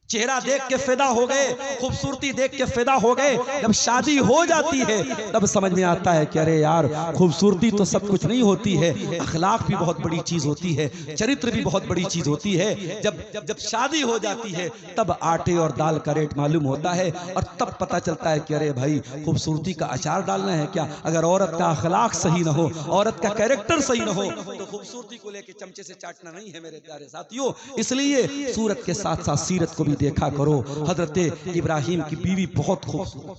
चेहरा देख के फिदा हो गए, खूबसूरती देख के फिदा हो गए, जब शादी हो जाती है तब समझ में आता है कि अरे यार, खूबसूरती तो सब कुछ नहीं होती है, अखलाक भी बहुत बड़ी चीज होती है, चरित्र भी बहुत बड़ी चीज होती है। जब जब जब शादी हो जाती है तब आटे और दाल का रेट मालूम होता है, और तब पता चलता है कि अरे भाई, खूबसूरती का अचार डालना है क्या? अगर औरत का अखलाक सही ना हो, औरत का कैरेक्टर सही ना हो, तो खूबसूरती को लेके चमचे से चाटना नहीं है मेरे प्यारे साथियों। इसलिए सूरत के साथ साथ सीरत को भी देखा करो। हजरत इब्राहिम की बीवी बहुत खूबसूरत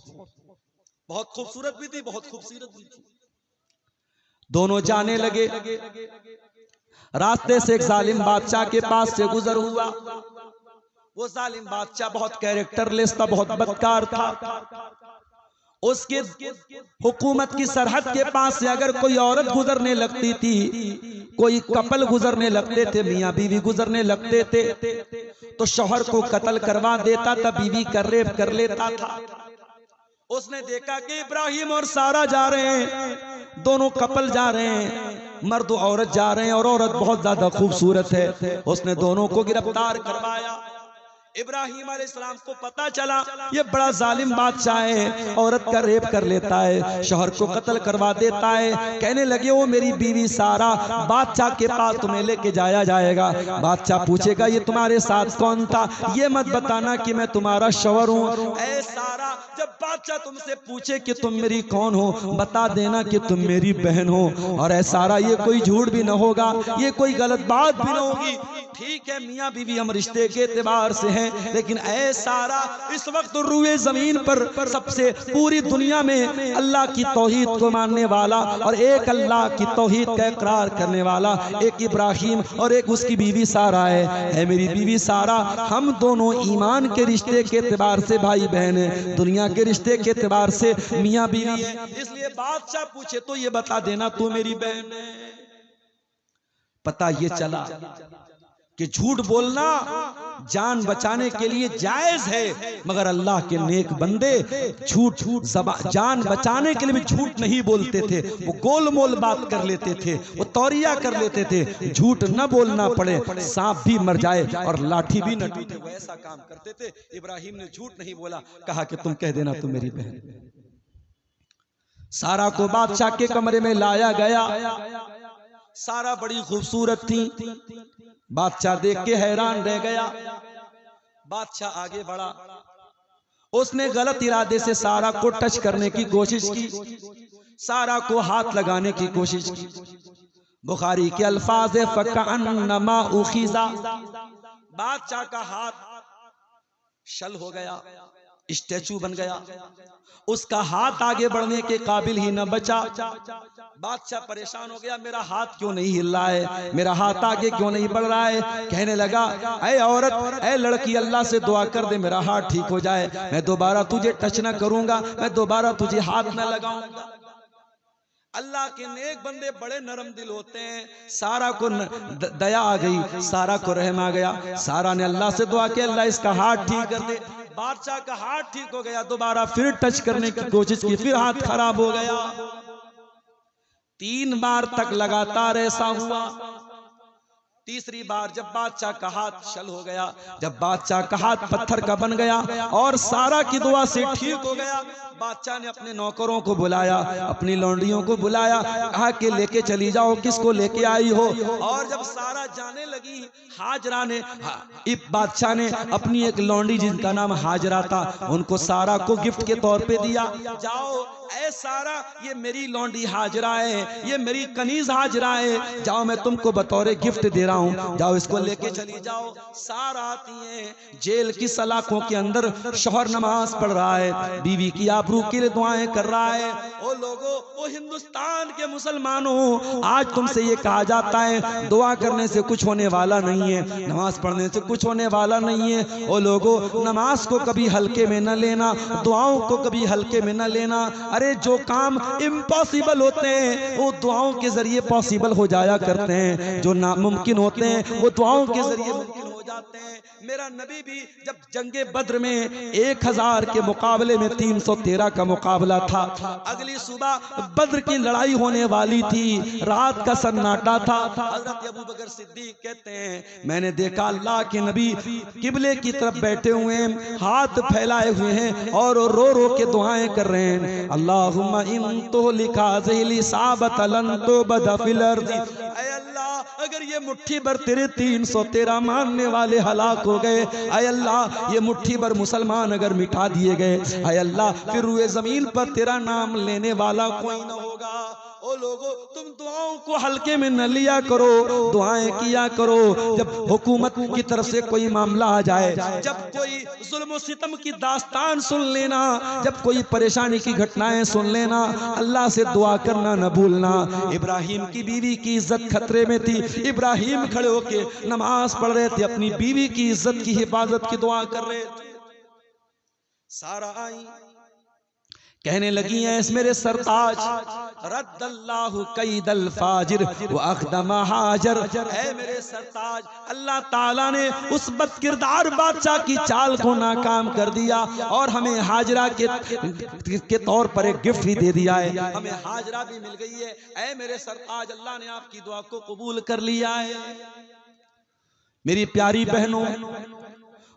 भी थी, बहुत खूबसूरत भी थी। दोनों जाने लगे, रास्ते से एक जालिम बादशाह के पास से गुजर हुआ। वो जालिम बादशाह बहुत कैरेक्टरलेस था, बहुत बदकार था। उसके हुकूमत की सरहद के पास से अगर कोई औरत गुजरने लगती थी, कोई कपल गुजरने लगते थे, मियां बीवी गुजरने लगते थे, तो शौहर को कत्ल करवा देता था, बीवी का रेप कर लेता था। उसने देखा कि इब्राहिम और सारा जा रहे हैं, दोनों कपल जा रहे हैं, मर्द औरत जा रहे हैं, और औरत बहुत ज्यादा खूबसूरत है। उसने दोनों को गिरफ्तार करवाया। इब्राहिम अलैहिस्सलाम को पता चला ये बड़ा जालिम बादशाह है, औरत का रेप कर लेता है, शौहर को कत्ल करवा देता है। कहने लगे, वो मेरी बीवी सारा बादशाह के पास तुम्हें लेके जाया जाएगा। बादशाह पूछेगा, ये तुम्हारे साथ कौन था? ये मत बताना कि मैं तुम्हारा शौहर हूँ। ऐ सारा, जब बादशाह तुमसे पूछे कि तुम मेरी कौन हो, बता देना कि तुम मेरी बहन हो। और ऐ सारा, ये कोई झूठ भी न होगा, ये कोई गलत बात भी न होगी। ठीक है, मियाँ बीवी हम रिश्ते के एतबार से हैं, लेकिन ऐ सारा, इस वक्त रुए जमीन पर सबसे पूरी दुनिया में अल्लाह की तौहीद को मानने वाला और एक अल्लाह की तौहीद का इकरार करने वाला एक इब्राहिम और एक उसकी बीवी सारा है। मेरी बीवी सारा, हम दोनों ईमान के रिश्ते के एतबार से भाई बहन है, दुनिया के रिश्ते के एतबार से मियाँ बीवी है। इसलिए बादशाह पूछे तो ये बता देना तू मेरी बहन है। पता ये चला कि झूठ बोलना जान बचाने के लिए जायज है, मगर अल्लाह के नेक बंदे जान बचाने के लिए भी झूठ नहीं बोलते थे। वो गोल मोल बात कर लेते थे, वो तौरिया कर लेते थे। झूठ न बोलना पड़े, सांप भी मर जाए और लाठी भी न टूटे, वो ऐसा काम करते थे। इब्राहिम ने झूठ नहीं बोला, कहा कि तुम कह देना तुम मेरी बहन। सारा को बादशाह के कमरे में लाया गया। सारा बड़ी खूबसूरत थी। बादशाह देख के हैरान रह गया। बादशाह आगे बढ़ा, उसने गलत इरादे से सारा को टच करने की कोशिश की, सारा को हाथ लगाने की कोशिश की। बुखारी के अल्फाज है, फकअन्नमा उखिज़ा, बादशाह का हाथ शल हो गया, स्टैचू बन गया, उसका हाथ आगे बढ़ने के काबिल ही न बचा। बादशाह परेशान हो गया, मेरा हाथ क्यों नहीं हिल रहा है, मेरा हाथ आगे क्यों नहीं बढ़ रहा है। कहने लगा, ऐ औरत, ऐ लड़की, अल्लाह से दुआ कर दे मेरा हाथ ठीक हो जाए, मैं दोबारा तुझे टच न करूंगा, मैं दोबारा तुझे हाथ न लगाऊंगा। अल्लाह के नेक बंदे बड़े नरम दिल होते हैं। सारा को दया आ गई, सारा को रहम आ गया। सारा ने अल्लाह से दुआ की, अल्लाह इसका हाथ ठीक कर दे। बादशाह का हाथ ठीक हो गया, दोबारा फिर टच करने की कोशिश की, फिर हाथ खराब हो गया। 3 बार तक लगातार ऐसा हुआ। तीसरी बार जब बादशाह का हाथ शल हो गया, जब बादशाह का हाथ पत्थर का बन गया और सारा की दुआ से ठीक हो गया, बादशाह ने अपने नौकरों को बुलाया, अपनी लौंडियों को बुलाया, कहा कि लेके चली जाओ, किसको लेके आई हो। और जब सारा जाने लगी, हाजरा ने, बादशाह ने अपनी एक लौंडी जिनका नाम हाजरा था, उनको सारा को गिफ्ट के तौर पे दिया। जाओ ऐ सारा, ये मेरी लौंडी हाजरा है, ये मेरी कनीज हाजरा है, जाओ मैं तुमको बतौरे गिफ्ट दे रहा हूँ, जाओ इसको लेके चली जाओ। सारा आती है, जेल की सलाखों के अंदर शौहर नमाज पढ़ रहा है, बीवी की आबरू के लिए दुआएं कर रहा है। ओ लोगों, ओ हिंदुस्तान के मुसलमानों, आज तुमसे ये कहा जाता है दुआ करने से कुछ होने वाला नहीं है, नमाज पढ़ने से कुछ होने वाला नहीं है। ओ लोगों, नमाज को कभी हल्के में न लेना, दुआओं को कभी हल्के में न लेना। अरे जो काम इम्पॉसिबल होते हैं वो दुआओं के जरिए पॉसिबल हो जाया करते हैं, जो नामुमकिन होते हैं वो दुआओं के जरिए मुमकिन हो जाते हैं। मेरा नबी भी जब जंगे बद्र में 1000 के मुकाबले में 313 का मुकाबला था, अगली सुबह बद्र की लड़ाई होने वाली थी, रात का सन्नाटा था। हजरत अबू बकर सिद्दीक कहते हैं, मैंने देखा अल्लाह के नबी किबले की तरफ बैठे हुए हैं, हाथ फैलाए हुए हैं और रो रो के दुआएं कर रहे हैं। अल्लाहुम्मा इन तो लिखा ज़िली साबत लन तो बदफिल अर्ज़ी, ऐ अल्लाह अगर ये मुट्ठी भर तेरे 313 मानने वाले हलाक हो गए, ऐ अल्लाह ये मुट्ठी भर मुसलमान अगर मिटा दिए गए, ऐ अल्लाह फिर रुए जमीन पर तेरा नाम लेने वाला कोई न होगा। ओ लोगों, तुम दुआओं को हल्के में न लिया करो, दुआएं किया करो। जब हुकूमत की तरफ से कोई मामला आ जाए, जब कोई जुल्म सितम की दास्तान सुन लेना, जब कोई परेशानी की घटनाएं सुन लेना, अल्लाह से दुआ करना न भूलना। इब्राहिम की बीवी की इज्जत खतरे में थी, इब्राहिम खड़े होके नमाज पढ़ रहे थे, अपनी बीवी की इज्जत की हिफाजत की दुआ कर रहे थे। सारा आई कहने लगी हैं, मेरे सरताज, रद्दल्लाहु कैदल फाजिर व अखदम हाजर, ऐ मेरे सरताज, अल्लाह ताला ने उस बदकिरदार बादशाह की चाल को नाकाम कर दिया और हमें हाजरा के तौर पर एक गिफ्ट भी दे दिया है, हमें हाजरा भी मिल गई है। ऐ मेरे सरताज, अल्लाह ने आपकी दुआ को कबूल कर लिया है। मेरी प्यारी बहनों,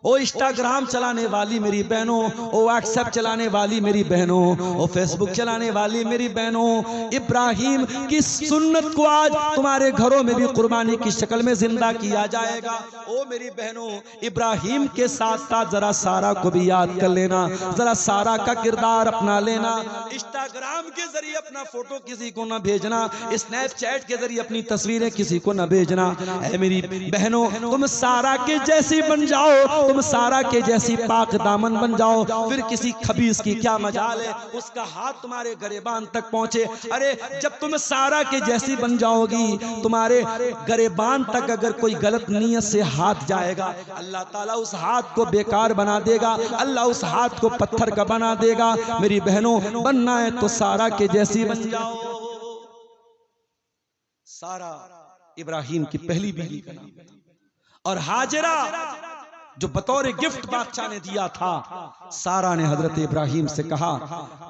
ओ इंस्टाग्राम चलाने वाली मेरी बहनों, ओ व्हाट्सएप चलाने वाली मेरी बहनों, ओ फेसबुक चलाने वाली मेरी बहनों, इब्राहिम की सुन्नत को आज तुम्हारे घरों में भी कुर्बानी की शक्ल में जिंदा किया जाएगा। ओ मेरी बहनों, इब्राहिम के साथ साथ जरा सारा को भी याद कर लेना, जरा सारा का किरदार अपना लेना। इंस्टाग्राम के जरिए अपना फोटो किसी को न भेजना, स्नैपचैट के जरिए अपनी तस्वीरें किसी को न भेजना। ऐ मेरी बहनों, तुम सारा के जैसी बन जाओ, तुम सारा के जैसी पाक दामन बन जाओ, फिर किसी खबीस की क्या मजाल है उसका हाथ तुम्हारे गरेबान तक पहुंचे। अरे जब तुम सारा के जैसी बन जाओगी, तुम्हारे गरेबान तक अगर कोई गलत नीयत से हाथ जाएगा, अल्लाह ताला उस हाथ को बेकार बना देगा, अल्लाह उस हाथ को पत्थर का बना देगा। मेरी बहनों, बनना है तो सारा के जैसी बन जाओ। सारा इब्राहिम की पहली बीवी का नाम, और हाजरा जो बतौर गिफ्ट बादशाह ने दिया था। सारा ने हजरत इब्राहिम से कहा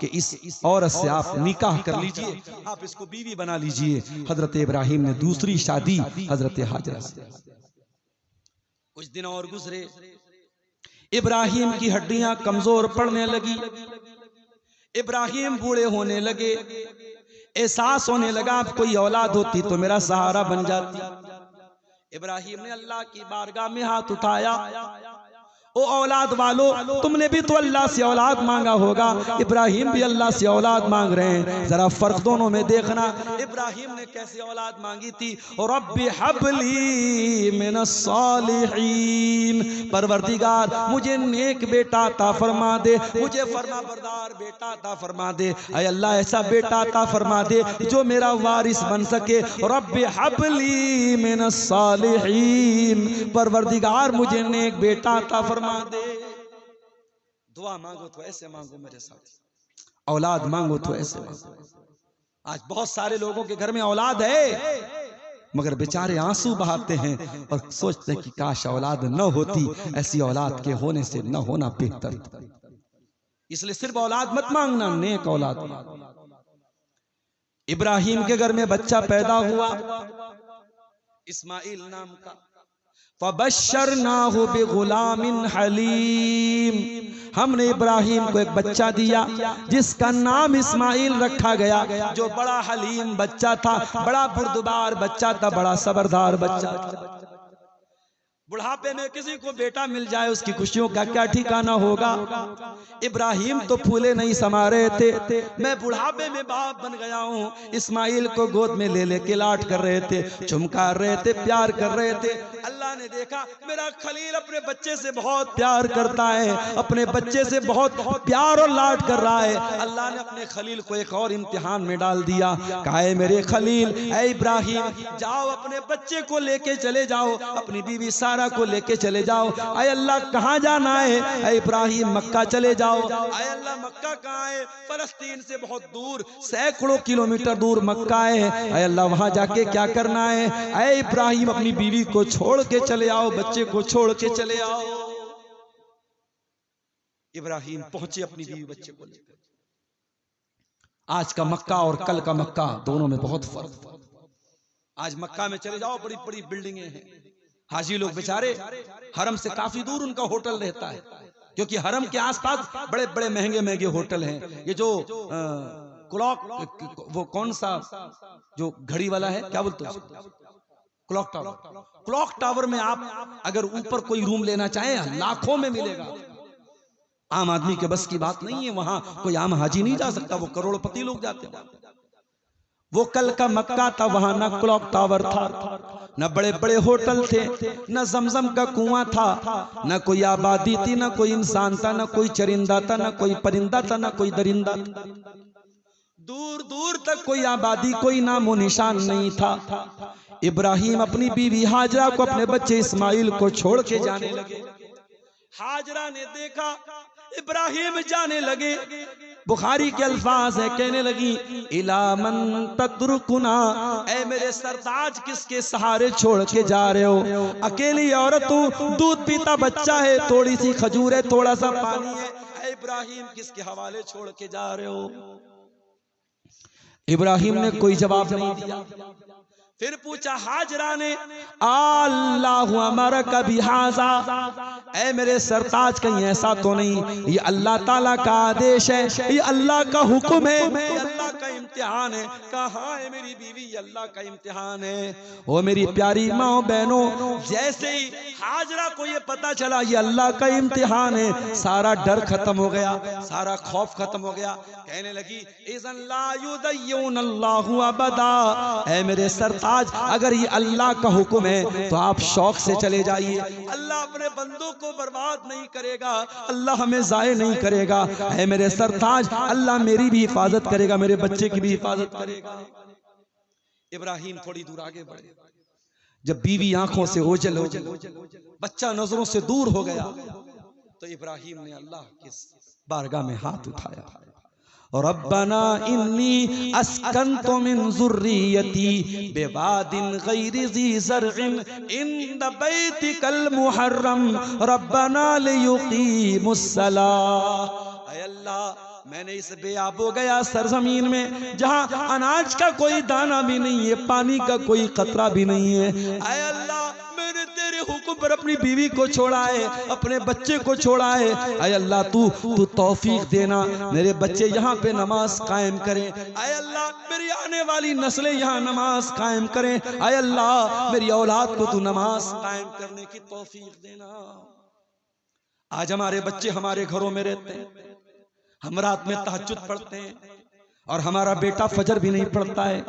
कि इस औरत से आप निकाह कर लीजिए, आप इसको बीवी बना लीजिए। हजरत इब्राहिम ने दूसरी शादी हजरत हाजरा से। कुछ दिन और गुजरे, इब्राहिम की हड्डियां कमजोर पड़ने लगी, इब्राहिम बूढ़े होने लगे, एहसास होने लगा अब कोई औलाद होती तो मेरा सहारा बन जाती। इब्राहिम ने अल्लाह की बारगाह में हाथ उठाया, ओ औलाद वालो, तुमने भी तो अल्लाह से औलाद मांगा होगा, इब्राहिम भी अल्लाह से औलाद मांग रहे हैं। जरा फर्क दोनों में देखना। इब्राहिम ने कैसे औलाद मांगी थी? रब्बी हबली मिनस सालिहीन, परवरदिगार मुझे नेक बेटा अता फरमा दे, मुझे फरमा बरदार बेटा अता फरमा दे। ऐ अल्लाह ऐसा बेटा अता फरमा दे जो मेरा वारिस बन सके। रब्बी हबली मिनस सालिहीन, परवरदिगार मुझे नेक बेटा अता फरमा दे। दुआ मांगो तो ऐसे मांगो मेरे साथ, औलाद मांगो तो ऐसे मांगो। आज बहुत सारे लोगों के घर में औलाद है, मगर बेचारे आंसू बहाते हैं और सोचते हैं कि काश औलाद न होती, ऐसी औलाद के होने से न होना बेहतर। इसलिए सिर्फ औलाद मत मांगना, नेक औलाद। इब्राहिम के घर में बच्चा पैदा हुआ, इस्माइल नाम का। फबश्शरनाहु बिगुलामिन हलीम, हमने इब्राहिम को एक बच्चा दिया जिसका नाम इस्माइल रखा गया, जो बड़ा हलीम बच्चा था, बड़ा बुर्दबार बच्चा था, बड़ा सबरदार बच्चा था। बुढ़ापे में किसी को बेटा मिल जाए उसकी खुशियों का क्या ठिकाना होगा। इब्राहिम तो फूले नहीं समा रहे थे, मैं बुढ़ापे में बाप बन गया हूँ। इस्माइल को गोद में ले लेके लाड कर रहे थे, चुमकार रहे थे, प्यार कर रहे थे। अल्लाह ने देखा मेरा खलील अपने बच्चे से बहुत प्यार करता है, अपने बच्चे से बहुत प्यार और लाड कर रहा है। अल्लाह ने अपने खलील को एक और इम्तिहान में डाल दिया। कहा है मेरे खलील, ऐ इब्राहिम, जाओ अपने बच्चे को लेके चले जाओ, अपनी बीवी सारा को लेके चले जाओ। आए अल्लाह कहां जाना है? ऐ इब्राहिम मक्का चले जाओ। आए अल्लाह मक्का कहां है? फलस्तीन से बहुत दूर, सैकड़ों किलोमीटर दूर मक्का है। ऐ अल्लाह वहां जाके क्या करना है? ऐ इब्राहिम अपनी बीवी को छोड़ के चले आओ, बच्चे को छोड़ के चले आओ। इब्राहिम पहुंचे अपनी बीवी बच्चे को लेकर। आज का मक्का और कल का मक्का दोनों में बहुत फर्क। आज मक्का में चले जाओ, बड़ी बड़ी बिल्डिंगें हैं। हाजी लोग बेचारे हरम से काफी दूर उनका होटल रहता है, क्योंकि हरम के आसपास बड़े बड़े महंगे महंगे होटल हैं। ये जो क्लॉक, वो कौन सा जो घड़ी वाला है, क्या बोलते हैं उसको? Clock tower. क्लॉक टावर में आप अगर ऊपर कोई रूम लेना चाहें लाखों में मिलेगा। आम आदमी के बस की बात नहीं है, वहां कोई आम हाजी नहीं जा सकता, वो करोड़पति लोग जाते हैं। वो कल का मक्का था, वहां ना क्लॉक टावर था, न बड़े बड़े होटल थे, न जमजम का कुआं था, न कोई आबादी थी, न कोई इंसान था, न कोई चरिंदा था, न कोई परिंदा था, न कोई दरिंदा था। दूर दूर तक कोई आबादी, कोई नामो निशान नहीं था। इब्राहिम अपनी बीवी हाजरा को, अपने बच्चे इस्माइल को छोड़ के जाने लगे। हाजरा ने देखा इब्राहिम जाने लगे, बुखारी के अल्फाज है, कहने लगी इला मन तत्रुकुना, ऐ मेरे सरताज किसके सहारे छोड़ के जा रहे हो? अकेली औरत हूं, दूध पीता बच्चा है, थोड़ी सी खजूर है, थोड़ा सा पानी है, ऐ इब्राहिम किसके हवाले छोड़ के जा रहे हो? इब्राहिम ने कोई जवाब नहीं दिया। फिर पूछा हाजरा ने, अल्लाह हमारा कभी हाजा, ऐ मेरे सरताज कहीं ऐसा तो नहीं, ये अल्लाह ताला का आदेश है, ये अल्लाह का हुक्म है, ये अल्लाह का इम्तिहान है। कहाँ है मेरी बीवी? ये अल्लाह का इम्तिहान है। वो मेरी प्यारी माँ बहनों, जैसे ही हाजरा को ये पता चला ये अल्लाह का इम्तिहान है, सारा डर खत्म हो गया, सारा खौफ खत्म हो गया। कहने लगी इज़न ला युदय्युन अल्लाहु अबदा, ऐ मेरे सरताज आज अगर ये अल्लाह का हुक्म है तो आप शौक से चले जाइए। अल्लाह अपने बंदों को बर्बाद नहीं करेगा, अल्लाह हमें जाये नहीं करेगा। है मेरे सरताज, अल्लाह मेरी भी हिफाजत करेगा, मेरे बच्चे की भी हिफाजत करेगा। इब्राहिम थोड़ी दूर आगे बढ़े, जब बीवी आंखों से ओझल हो गई, बच्चा नजरों से दूर हो गया, तो इब्राहिम ने अल्लाह की बारगाह में हाथ उठाया, रब्बना इन्नी अस्कन्तु मिन ज़ुर्रियती बिवादिन गैरि ज़ी ज़र्इन इंद बैतिकल मुहर्रम रब्बना लियुक़ीमुस्सलाह। ऐ अल्लाह, मैंने इस बेआबो गया सरजमीन में जहां अनाज का कोई दाना भी नहीं है, पानी का कोई कतरा भी नहीं है, ऐ अल्लाह मैंने तेरे हुक्म पर अपनी बीवी को छोड़ा है, अपने बच्चे को छोड़ा है। ऐ अल्लाह तू तौफीक देना, मेरे बच्चे यहाँ पे नमाज कायम करें। ऐ अल्लाह मेरी आने वाली नस्लें यहाँ नमाज कायम करें। ऐ अल्लाह मेरी औलाद को तू नमाज कायम करने की तौफीक देना। आज हमारे बच्चे हमारे घरों में रहते हैं, हम रात में तहज्जुद पढ़ते हैं और हमारा बेटा फजर भी नहीं पढ़ता है।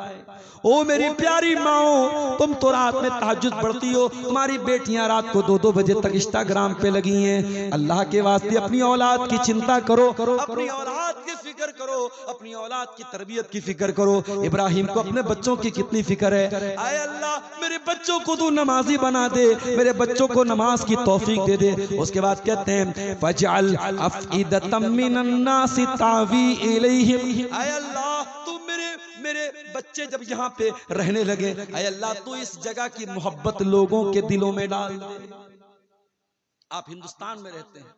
ओ मेरी प्यारी माओ, तुम तो रात में तहज्जुद पढ़ती हो, तुम्हारी बेटियां रात को 2-2 बजे तक इंस्टाग्राम पे लगी हैं। अल्लाह के वास्ते अपनी औलाद की चिंता करो, अपनी औलाद की फिक्र करो, अपनी औलाद की तरबियत की फिक्र करो। इब्राहिम को अपने बच्चों की कितनी फिक्र है। आए अल्लाह मेरे बच्चों को तू नमाजी बना दे, मेरे बच्चों को नमाज की तौफीक दे दे। उसके बाद कहते हैं फजअल अफइदतम मिनन नास तावी इलैहिम, आए अल्लाह तू मेरे बच्चे जब यहाँ पे रहने लगे, ऐ अल्लाह तू इस जगह की मोहब्बत लोगों के दिलों में डाल दे। आप हिंदुस्तान में रहते हैं,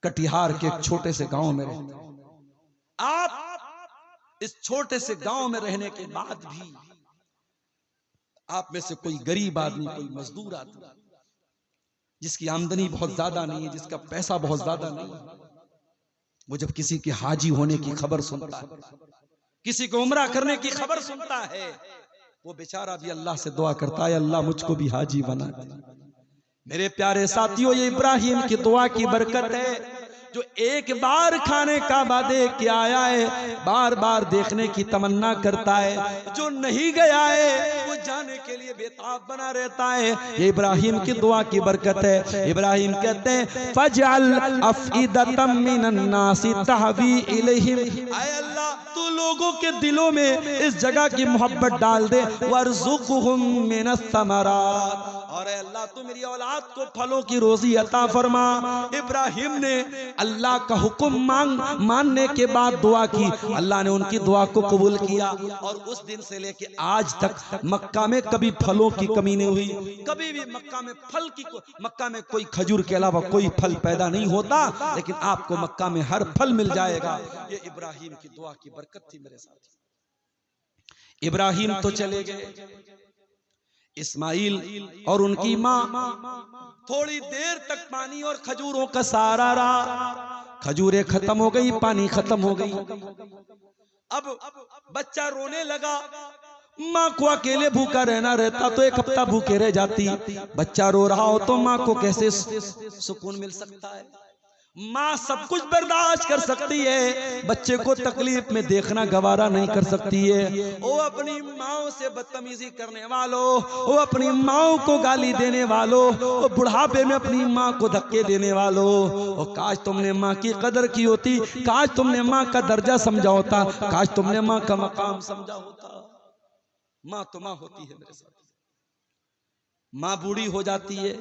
कटिहार के एक छोटे से गांव में रहते हैं, आप इस छोटे से गांव में रहने के बाद भी आप में से कोई गरीब आदमी, कोई मजदूर आदमी जिसकी आमदनी बहुत ज्यादा नहीं है, जिसका पैसा बहुत ज्यादा नहीं है, वो जब किसी के हाजी होने की खबर सुनता है, किसी को उम्रा करने की खबर सुनता है, वो बेचारा भी अल्लाह से दुआ करता है अल्लाह मुझको भी हाजी बना दे। मेरे प्यारे साथियों, ये इब्राहिम की दुआ की बरकत है जो एक बार खाने काबा देख के आया है, बार बार देखने की तमन्ना करता है। जो नहीं गया है वो जाने के लिए बेताब बना रहता है। ये इब्राहिम की दुआ की बरकत है। इब्राहिम कहते हैं फजअल अफइदतम मिनन नासी तहवी इलैहिम, ऐ अल्लाह तू लोगों के दिलों में इस जगह की मोहब्बत डाल दे। वरज़ुक़हुम मिनस समरात, और अल्लाह तू मेरी औलाद को फलों की रोजी अता फरमा। इब्राहिम ने अल्लाह का हुक्म मानने के बाद दुआ की, अल्लाह ने उनकी दुआ को कबूल किया। और उस दिन से लेके आज तक मक्का में कभी फलों की कमी नहीं हुई। कभी भी मक्का में कोई खजूर के अलावा कोई फल पैदा नहीं होता, लेकिन आपको मक्का में हर फल मिल जाएगा। ये इब्राहिम की दुआ की बरकत थी मेरे साथ। इब्राहिम तो चले गए, इस्माइल और उनकी माँ थोड़ी देर तक पानी और खजूरों का सहारा रहा। खजूरें खत्म हो गई, पानी खत्म हो गई। अब बच्चा रोने लगा। माँ को अकेले भूखा रहना रहता तो एक हफ्ता भूखे रह जाती। बच्चा रो रहा हो तो माँ को कैसे सुकून मिल सकता है। माँ सब कुछ बर्दाश्त कर सकती है, बच्चे को तकलीफ में देखना गवारा नहीं कर सकती है। वो अपनी माँ से बदतमीजी करने वालों, वो अपनी माँ को गाली देने वालों, वो बुढ़ापे में अपनी माँ को धक्के देने वालों, वो काश तुमने माँ की कदर की होती, काश तुमने माँ का दर्जा समझा होता, काश तुमने माँ का मकाम समझा होता। माँ तो माँ होती है मेरे साथ। माँ बूढ़ी हो जाती है,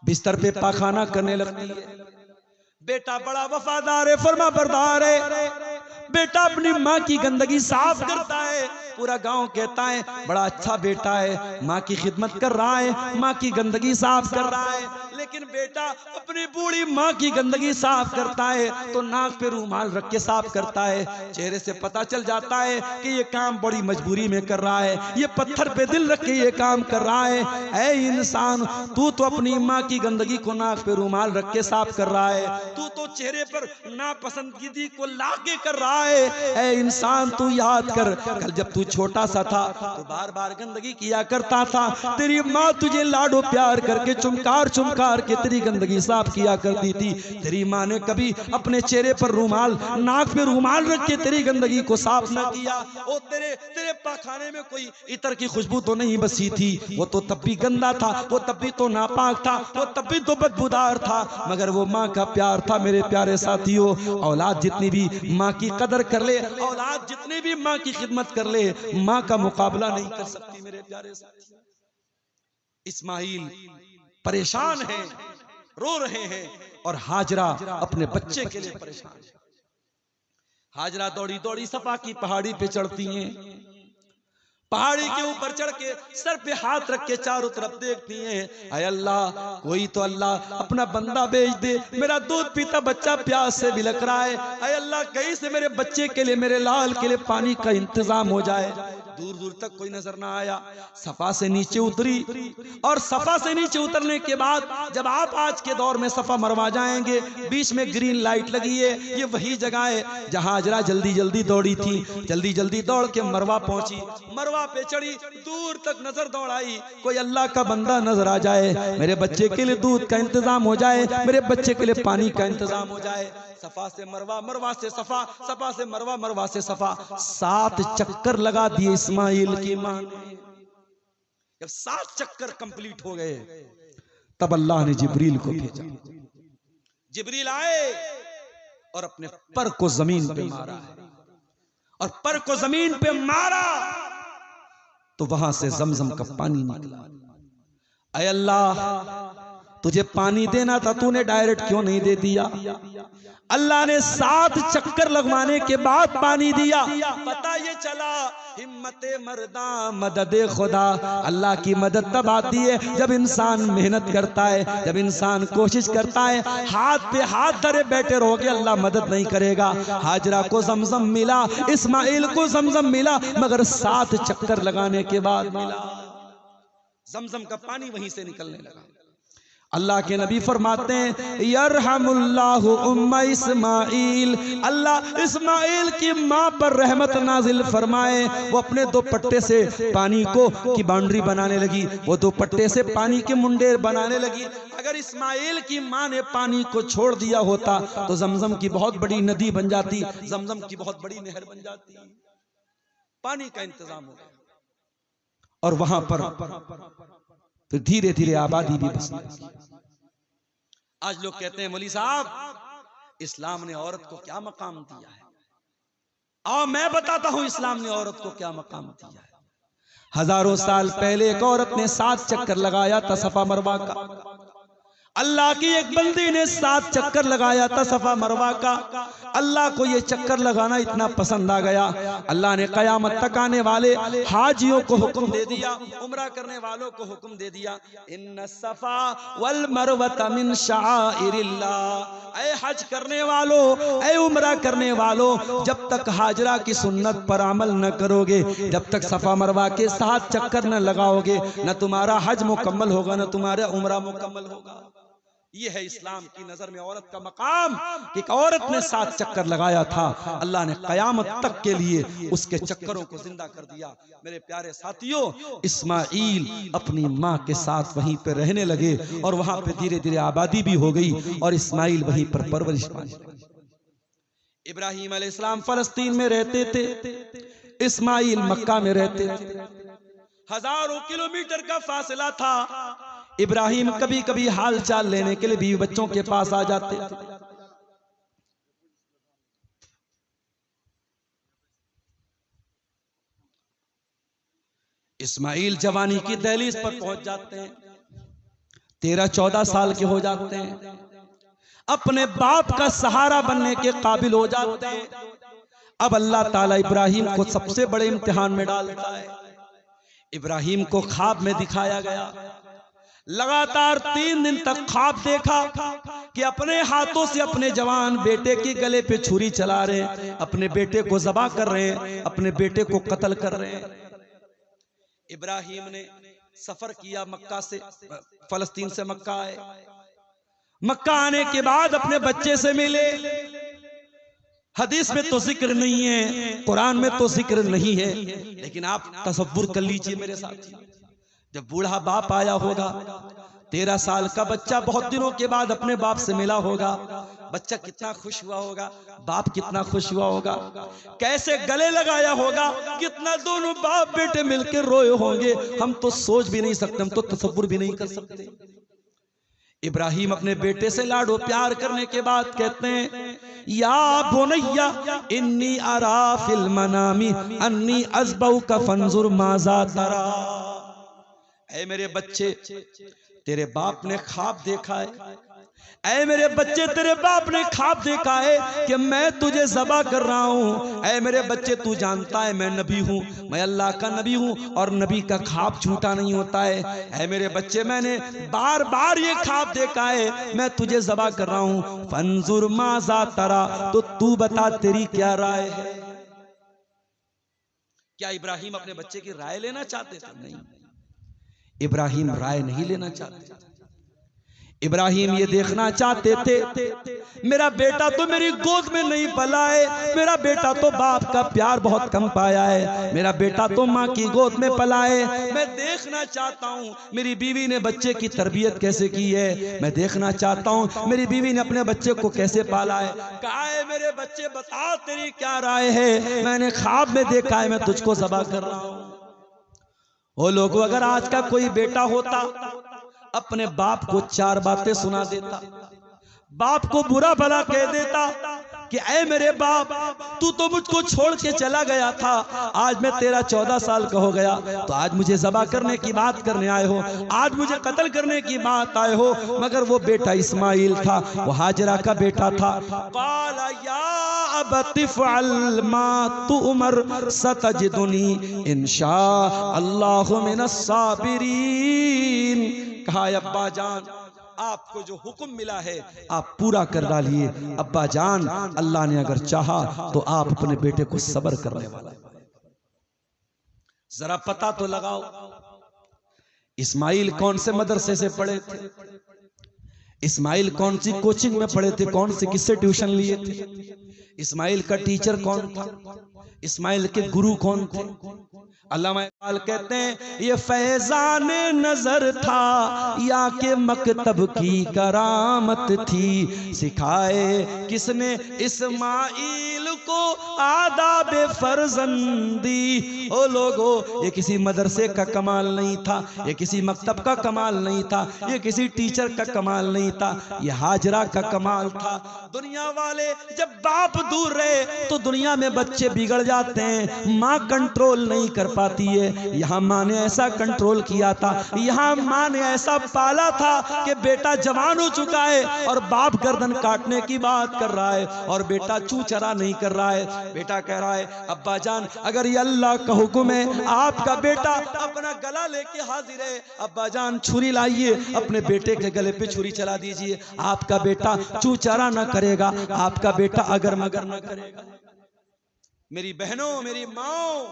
बिस्तर पे पाखाना करने लगती है। बेटा बड़ा वफादार है, फर्मा बरदार है। बेटा अपनी माँ की गंदगी साफ करता है। पूरा गांव कहता है बड़ा अच्छा बेटा है, माँ की खिदमत कर रहा है, माँ की गंदगी साफ कर रहा है। लेकिन बेटा अपनी बूढ़ी माँ की गंदगी साफ करता है तो नाक पे रूमाल रख के साफ करता है। चेहरे से पता चल जाता है कि ये काम बड़ी मजबूरी में कर रहा है, ये पत्थर पे दिल रख के ये काम कर रहा है। ऐ इंसान, तू तो अपनी माँ की गंदगी को नाक पे रूमाल रख के साफ कर रहा है, तू तो चेहरे पर नापसंदगी को लाके कर रहा है। ऐ इंसान, तू याद कर, कल जब तू छोटा सा था तो बार बार गंदगी किया करता था। तेरी माँ तुझे लाडो प्यार करके चुमकार चुमकार के तेरी गंदगी साफ किया करती थी। तेरी माँ ने कभी अपने चेहरे पर रूमाल, नाक पे रूमाल रख के तेरी गंदगी को साफ न किया। ओ तेरे पाखाने में कोई इत्र की खुशबू तो नहीं बसी थी, वो तो तब भी गंदा था, वो तब भी तो नापाक था, वो तब भी तो बदबूदार था, मगर वो माँ का प्यार था। मेरे प्यारे साथियों, औलाद जितनी भी माँ की कदर कर ले, औलाद जितनी भी माँ की खिदमत कर ले, माँ का मुकाबला नहीं कर सकती। मेरे प्यारे साथियों, इस्माइल परेशान है, रो रहे हैं, और हाजरा अपने बच्चे के लिए परेशान है। हाजरा दौड़ी दौड़ी सफा की पहाड़ी पे चढ़ती हैं। पहाड़ी के ऊपर चढ़ के सर पे हाथ रख के चारों तरफ देखती हैं, अय अल्लाह, कोई तो अल्लाह अपना बंदा भेज दे, मेरा दूध पीता बच्चा प्यास से बिलख रहा है। अय अल्लाह, कहीं से मेरे बच्चे के लिए, मेरे लाल के लिए पानी का इंतजाम हो जाए। दूर दूर तक कोई नजर ना आया। सफा से नीचे उतरी, और सफा से नीचे उतरने के बाद जब आप आज के दौर में सफा मरवा जाएंगे, बीच में ग्रीन लाइट लगी है, ये वही जगह है जहां हाजरा जल्दी जल्दी दौड़ी थी। जल्दी जल्दी दौड़ के मरवा पहुंची, मरवा पे चढ़ी, दूर तक नजर दौड़ाई, कोई अल्लाह का बंदा नजर आ जाए, मेरे बच्चे के लिए दूध का इंतजाम हो जाए, मेरे बच्चे के लिए पानी का इंतजाम हो जाए। सफा से मरवा, मरवा से सफा, सफा से मरवा, मरवा से सफा, 7 चक्कर लगा दिए इस्माइल की मां ने। जब 7 चक्कर कंप्लीट हो गए तब अल्लाह ने जिब्रील को भेजा। जिब्रील आए और अपने पर को जमीन पे मारा है, और पर को जमीन पे मारा तो वहां से जमजम का पानी निकला। ऐ अल्लाह, तुझे पानी देना था, तूने डायरेक्ट क्यों नहीं दे दिया? अल्लाह ने 7 चक्कर लगवाने के बाद पानी दिया। पता ये चला, हिम्मते मर्दा मदद खुदा, अल्लाह की मदद तब आती है जब इंसान मेहनत करता है, जब इंसान कोशिश करता है। हाथ पे हाथ धरे बैठे रहोगे, अल्लाह मदद नहीं करेगा। हाजरा को जमजम मिला, इस्माइल को जमजम मिला, मगर 7 चक्कर लगाने के बाद मिला। जमजम का पानी वहीं से निकलने लगा। अल्लाह के नबी फरमाते हैं यरहमुल्लाहु उम्मा इस्माइल, अल्लाह इस्माइल की माँ पर रहमत नाजिल फरमाए। वो अपने दो पट्टे से पानी को की बाउंड्री बनाने लगी, वो दो पट्टे से पानी के मुंडे बनाने लगी। अगर इस्माइल की माँ ने पानी को छोड़ दिया होता तो जमजम की बहुत बड़ी नदी बन जाती, जमजम की बहुत बड़ी नहर बन जाती। पानी का इंतजाम हो गया और वहां पर फिर धीरे धीरे आबादी भी बसने लगी। आज लोग कहते हैं मौलवी साहब इस्लाम ने औरत को क्या मकाम दिया है। आओ मैं बताता हूं इस्लाम ने औरत को क्या मकाम दिया है। हजारों साल पहले एक औरत ने 7 चक्कर लगाया था सफा मरवा का। अल्लाह की एक बंदी ने 7 चक्कर लगाया था सफा मरवा का। अल्लाह को ये चक्कर लगाना इतना पसंद आ गया, अल्लाह ने कयामत तक आने वाले हाजियों को हुक्म दे दिया, उम्रा करने वालों को हुक्म दे दिया, इन्ना सफा वल मरवत मिन शाइरिल्लाह। ऐ हज करने वालों, ऐ उम्रा करने वालों, जब तक हाजरा की सुन्नत पर अमल न करोगे, जब तक सफा मरवा के 7 चक्कर न लगाओगे, न तुम्हारा हज मुकम्मल होगा न तुम्हारा उम्रा मुकम्मल होगा। ये है इस्लाम की नजर में औरत का मकाम कि एक औरत ने 7 चक्कर लगाया था, अल्लाह ने कयामत तक के लिए उसके चक्करों को जिंदा कर दिया। मेरे प्यारे साथियों, इस्माइल अपनी माँ के साथ वहीं पर रहने लगे और वहां पे धीरे धीरे आबादी भी हो गई और इस्माइल वहीं पर परवरिश पाई। इब्राहिम अलैहिस्सलाम फलस्तीन में रहते थे, इस्माइल मक्का में रहते थे। हजारों किलोमीटर का फासला था। इब्राहिम कभी कभी हाल चाल लेने के लिए बीवी बच्चों के पास आ जाते थे। इस्माइल जवानी की दहलीज पर पहुंच जाते हैं, 13-14 साल के हो जाते हैं, अपने बाप का सहारा बनने के काबिल हो जाते हैं। अब अल्लाह ताला इब्राहिम को सबसे बड़े इम्तिहान में डालता है। इब्राहिम को ख्वाब में दिखाया गया, लगातार 3 दिन तक ख्वाब देखा कि अपने हाथों से अपने जवान बेटे के गले पे छुरी चला रहे हैं, अपने बेटे को ज़बा कर रहे हैं, अपने बेटे को कत्ल कर रहे हैं। इब्राहिम ने सफर किया मक्का से, फलस्तीन से मक्का आए। मक्का आने के बाद अपने बच्चे से मिले। हदीस में तो जिक्र नहीं है, कुरान में तो जिक्र नहीं है, लेकिन आप तसव्वुर कर लीजिए मेरे साथ, जब बूढ़ा बाप आया होगा, 13 साल का बच्चा बहुत दिनों के बाद अपने बाप से मिला होगा, बच्चा कितना खुश हुआ होगा, बाप कितना खुश हुआ होगा, कैसे गले लगाया होगा, कितना दोनों बाप बेटे मिलकर रोए होंगे। हम तो सोच भी नहीं सकते, हम तो तसव्वुर भी नहीं कर सकते। इब्राहिम अपने बेटे से लाडो प्यार करने के बाद कहते हैं, या बुनैया इन्नी अरा फिल मनामी अन्नी अज़बहुका फंजुर माज़ा तरा। ऐ मेरे बच्चे, तेरे बाप ने ख्वाब देखा है, ऐ मेरे बच्चे तेरे बाप ने ख्वाब देखा है कि मैं तुझे ज़बा कर रहा हूँ। ऐ मेरे बच्चे, तू जानता है मैं नबी हूँ, मैं अल्लाह का नबी हूँ और नबी का ख्वाब झूठा नहीं होता है। ऐ मेरे बच्चे, मैंने बार बार ये ख्वाब देखा है, मैं तुझे ज़बा कर रहा हूँ। फंजुर माज़ा तरा, तो तू बता तेरी क्या राय है। क्या इब्राहिम अपने बच्चे की राय लेना चाहते थे? नहीं, इब्राहिम राय नहीं लेना चाहते। इब्राहिम ये देखना चाहते थे मेरा बेटा तो मेरी गोद में नहीं पला है, मेरा बेटा तो बाप का प्यार बहुत कम पाया है, मेरा बेटा तो माँ की गोद में पला है। मैं देखना चाहता हूँ मेरी बीवी ने बच्चे की तरबियत कैसे की है, मैं देखना चाहता हूँ मेरी बीवी ने अपने बच्चे को कैसे पाला है। कहा है मेरे बच्चे बता तेरी क्या राय है, मैंने ख्वाब में देखा है मैं तुझको ज़बा कर रहा हूँ। वो लोगों, अगर आज का कोई बेटा होता अपने बाप को 4 बातें सुना देता, बाप को बुरा भला कह देता कि ऐ मेरे बाप, तू तो मुझको छोड़ के चला गया था, आज मैं तेरा 14 साल का हो गया, तो आज मुझे ज़बा करने की बात करने आए हो, आज मुझे कत्ल करने की बात आए हो। मगर वो बेटा इस्माइल था, वो हाजरा का बेटा था। क़ाल या अबति फ़अल मा तुअमर सतजिदुनी इंशाअल्लाहु मिनस साबिरीन। कहा अब्बा जान, आपको जो हुक्म मिला है आप पूरा कर डालिए। अब्बा जान, अल्लाह ने अगर चाहा तो आप अपने बेटे को सब्र करने वाला। जरा पता तो लगाओ इस्माइल कौन से मदरसे से पढ़े थे, इस्माइल कौन सी कोचिंग में पढ़े थे, कौन से किससे ट्यूशन लिए थे, इस्माइल का टीचर कौन था, इस्माइल के गुरु कौन थे। अल्लामा इकबाल कहते हैं ये फैजान नजर था या के मकतब की करामत थी, सिखाए किसने इस्माइल को आदाब फर्जंदी। ओ लोगो, ये किसी मदरसे का कमाल नहीं था, ये किसी मकतब का कमाल नहीं था, ये किसी टीचर का कमाल नहीं था, ये हाजरा का कमाल था। दुनिया वाले जब बाप दूर रहे तो दुनिया में बच्चे बिगड़ जाते हैं, माँ कंट्रोल नहीं कर पाती है। यहाँ माँ ने ऐसा कंट्रोल किया था, यहाँ माँ ने ऐसा पाला था कि बेटा जवान हो चुका है और बाप गर्दन काटने की बात कर रहा है और बेटा चू चरा नहीं कर रहा है। बेटा कह रहा है अब्बा जान अगर ये अल्लाह का हुक्म है आपका बेटा अपना गला लेके हाजिर है, अब्बा जान छुरी लाइए, अपने बेटे के गले पे छुरी चला दीजिए। आपका बेटा चू चरा न करेगा, आपका बेटा अगर मगर न करेगा। मेरी बहनों, मेरी माओ,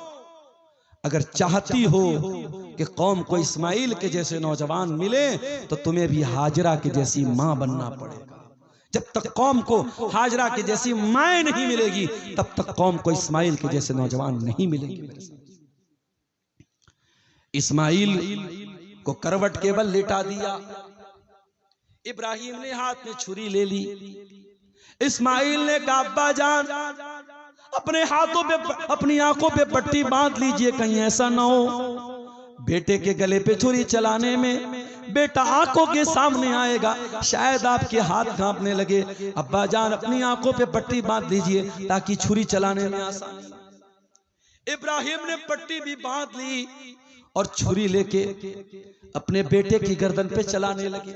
अगर चाहती हो कि कौम को इस्माइल के जैसे नौजवान मिले तो तुम्हें भी हाजरा के जैसी मां बनना पड़ेगा। जब तक कौम को हाजरा के जैसी माएँ नहीं मिलेगी तब तक कौम को इस्माइल के जैसे नौजवान नहीं मिलेंगे। इस्माइल को करवट के बल लेटा दिया, इब्राहिम ने हाथ में छुरी ले ली। इस्माइल ने कहा अब्बा जान अपने हाथों पे, अपनी आंखों पे पट्टी बांध लीजिए, कहीं ऐसा ना हो बेटे के गले पे छुरी चलाने में बेटा आंखों के सामने आएगा, शायद आपके हाथ कांपने लगे। अब्बा जान अपनी आंखों पे पट्टी बांध लीजिए ताकि छुरी चलाने में आसानी। इब्राहिम ने पट्टी भी बांध ली और छुरी लेके अपने बेटे की गर्दन पे चलाने लगे।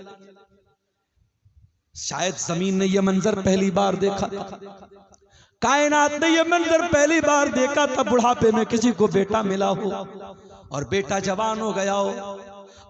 शायद जमीन ने यह मंजर पहली बार देखा था, कायनात ने यह मंजर पहली बार देखा था, बुढ़ापे में किसी को बेटा मिला हो और बेटा जवान हो गया हो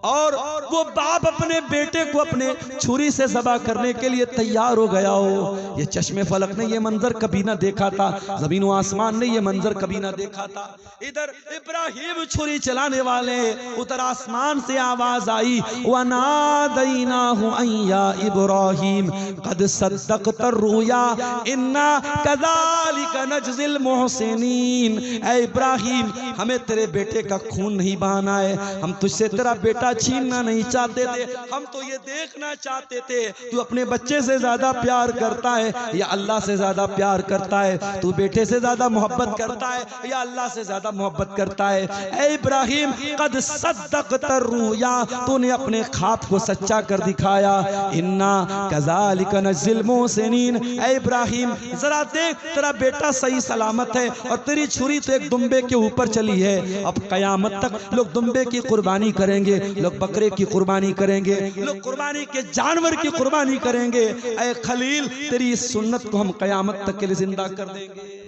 और वो बाप अपने बेटे को अपने छुरी से ज़बह करने के लिए तैयार हो गया हो। ये चश्मे फलक ने ये मंजर कभी ना देखा था, ज़मीन व आसमान ने ये मंजर कभी ना देखा था। इधर इब्राहिम छुरी चलाने वाले, उधर आसमान से आवाज आई वनादैनाहु अय्या इब्राहिम कद सद्दक़ता रुया इन्ना कज़ालिका नज्ज़िल मुहसिनीन। ऐ इब्राहिम हमें तेरे बेटे का खून नहीं बहाना है, हम तुझसे तेरा बेटा छीनना नहीं चाहते थे, हम तो ये देखना चाहते थे तू अपने बच्चे से ज्यादा प्यार करता है या अल्लाह से ज्यादा प्यार करता है, तू बेटे से ज्यादा मोहब्बत करता है या अल्लाह से ज्यादा मोहब्बत करता है। ऐ इब्राहिम कद सद्दक़ता रुया, तूने अपने ख्वाब को सच्चा कर दिखाया। इन्ना कज़ालिका नज्ज़िल मुहसिनीन। ऐ इब्राहिम जरा देख तेरा बेटा सही सलामत है और तेरी छुरी तो एक दुम्बे के ऊपर चली है। अब कयामत तक लोग दुम्बे की कुर्बानी करेंगे, लोग बकरे की कुर्बानी करेंगे, लोग कुर्बानी के जानवर की कुर्बानी करेंगे। ऐ खलील तेरी इस सुन्नत को हम कयामत तक के लिए जिंदा कर देंगे।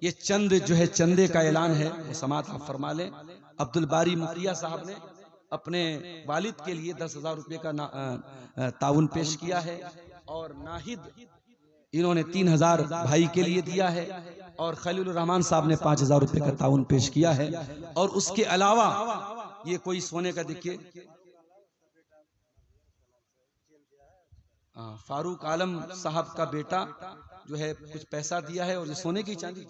ये चंद जो है चंदे का ऐलान है, वो समात आप फरमा लें। अब्दुल बारी मुखिया साहब ने अपने वालिद के लिए 10,000 रुपये का ताउन पेश किया है और नाहिद इन्होंने 3,000 भाई के लिए दिया है और खलीलुर रहमान साहब ने 5,000 रुपये का ताउन पेश किया है। और उसके अलावा ये कोई सोने का देखिए फारूक आलम साहब का बेटा जो है कुछ पैसा दिया है और ये सोने की चांदी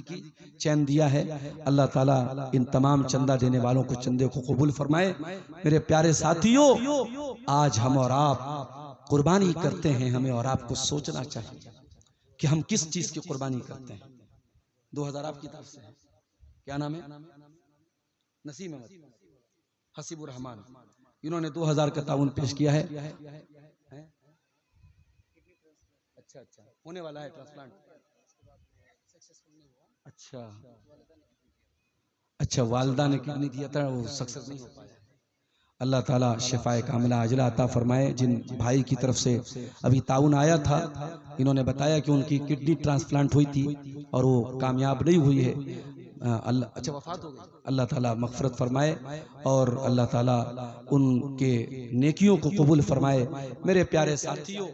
की चैन दिया है। अल्लाह ताला इन तमाम चंदा देने वालों को चंदे को कबूल फरमाए। मेरे प्यारे साथियों, आज हम और आप कुर्बानी करते हैं, हमें और आपको सोचना चाहिए कि हम किस चीज की कुर्बानी करते हैं। 2000 आपकी तरफ से है, क्या नाम है? नसीम अहमद, हसीबुर रहमान, इन्होंने 2000 का ताउन पेश किया है। अच्छा होने वाला है ट्रांसप्लांट। अच्छा वालदा ने किडनी दिया था, वो सक्सेस नहीं हो पाया। अल्लाह ताला शिफाए कामिला अजला अता फरमाए। जिन भाई की तरफ से अभी ताउन आया था, इन्होंने बताया कि उनकी किडनी ट्रांसप्लांट हुई थी और वो कामयाब नहीं हुई है। अच्छा वफात हो गई। अल्लाह ताला मग़फ़िरत फरमाए और अल्लाह ताला उनके नेकियों को कबूल फरमाए। मेरे प्यारे साथियों,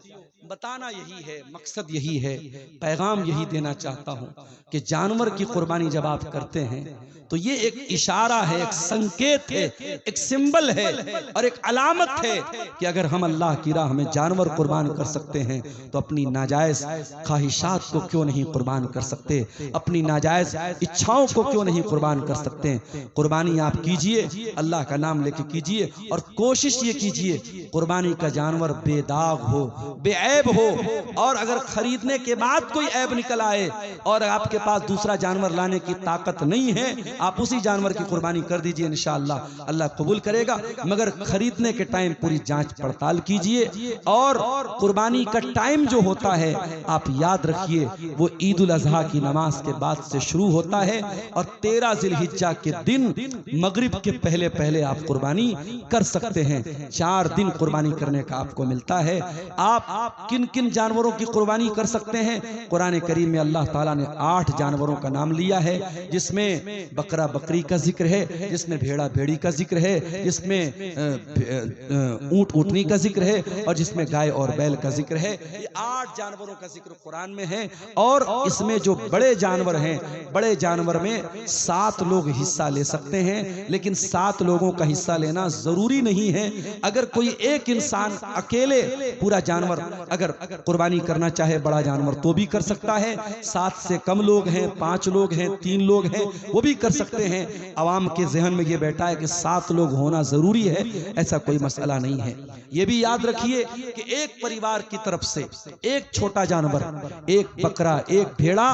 बताना यही है, मकसद यही है, पैगाम यही देना चाहता हूं कि जानवर की कुर्बानी जब आप करते हैं तो ये एक इशारा है, एक संकेत है, एक सिंबल है और एक अलामत है कि अगर हम अल्लाह की राह में जानवर कुर्बान कर सकते हैं तो अपनी नाजायज ख्वाहिशात को क्यों नहीं कुर्बान कर सकते, अपनी नाजायज इच्छाओं को क्यों नहीं कुर्बान कर सकते। कुर्बानी आप कीजिए, अल्लाह का नाम लेके कीजिए और कोशिश ये कीजिए कुर्बानी का जानवर बेदाग हो, बेऐब हो। और अगर खरीदने के बाद कोई ऐब निकल आए और आपके पास दूसरा जानवर लाने की ताकत नहीं है, आप उसी जानवर की कुर्बानी कर दीजिए, इंशाअल्लाह अल्लाह कबूल करेगा। मगर खरीदने के टाइम पूरी जांच पड़ताल कीजिए। और कुर्बानी का टाइम जो होता है आप याद रखिए, वो ईद उल अजहा की नमाज के बाद से शुरू होता है और 13 जिलहिज्जा के दिन मगरिब के पहले पहले आप कुर्बानी कर सकते हैं। 4 दिन कुर्बानी करने का आपको मिलता है। आप किन किन जानवरों की कुर्बानी कर सकते हैं? कुरान करीम में अल्लाह ताला ने 8 जानवरों का नाम लिया है, जिसमें बकरा बकरी का जिक्र है, जिसमें भेड़ा भेड़ी का जिक्र है, जिसमें ऊंट ऊंटनी का जिक्र है और जिसमें गाय और बैल का जिक्र है। ये 8 जानवरों का जिक्र कुरान में है। और इसमें जो बड़े जानवर हैं, बड़े जानवर में 7 लोग हिस्सा ले सकते हैं, लेकिन 7 लोगों का हिस्सा लेना जरूरी नहीं है। अगर कोई एक इंसान अकेले पूरा जानवर अगर कुर्बानी करना चाहे, बड़ा जानवर, तो भी कर सकता है। 7 से कम लोग हैं, 5 लोग हैं, 3 लोग हैं, वो भी कर सकते हैं। आवाम के जहन में ये बैठा है कि 7 लोग होना जरूरी है, ऐसा कोई मसला नहीं है। ये भी याद रखिए कि एक परिवार की तरफ से एक छोटा जानवर, एक बकरा, एक भेड़ा,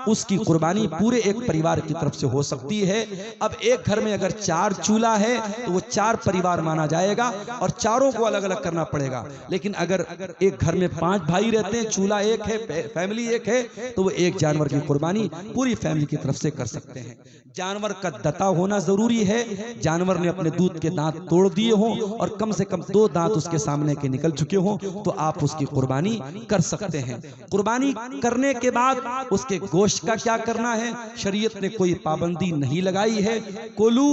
उसकी कुर्बानी पूरे एक परिवार की तरफ से हो सकती है। अब एक घर में अगर 4 चूल्हा है तो वो 4 परिवार माना जाएगा और चारों को अलग अलग करना पड़ेगा। लेकिन अगर एक घर में 5 भाई रहते हैं, चूल्हा एक है, फैमिली एक है, तो वो एक जानवर की कुर्बानी पूरी फैमिली की तरफ से कर सकते हैं। जानवर का दता होना जरूरी है। जानवर ने अपने दूध के दांत तोड़ दिए हों और कम से कम 2 दांत उसके सामने के निकल चुके हों तो आप उसकी कुर्बानी कर सकते हैं। कुर्बानी करने के बाद उसके गोश्त का क्या करना है, शरीयत ने कोई पाबंदी नहीं लगाई है। कोलू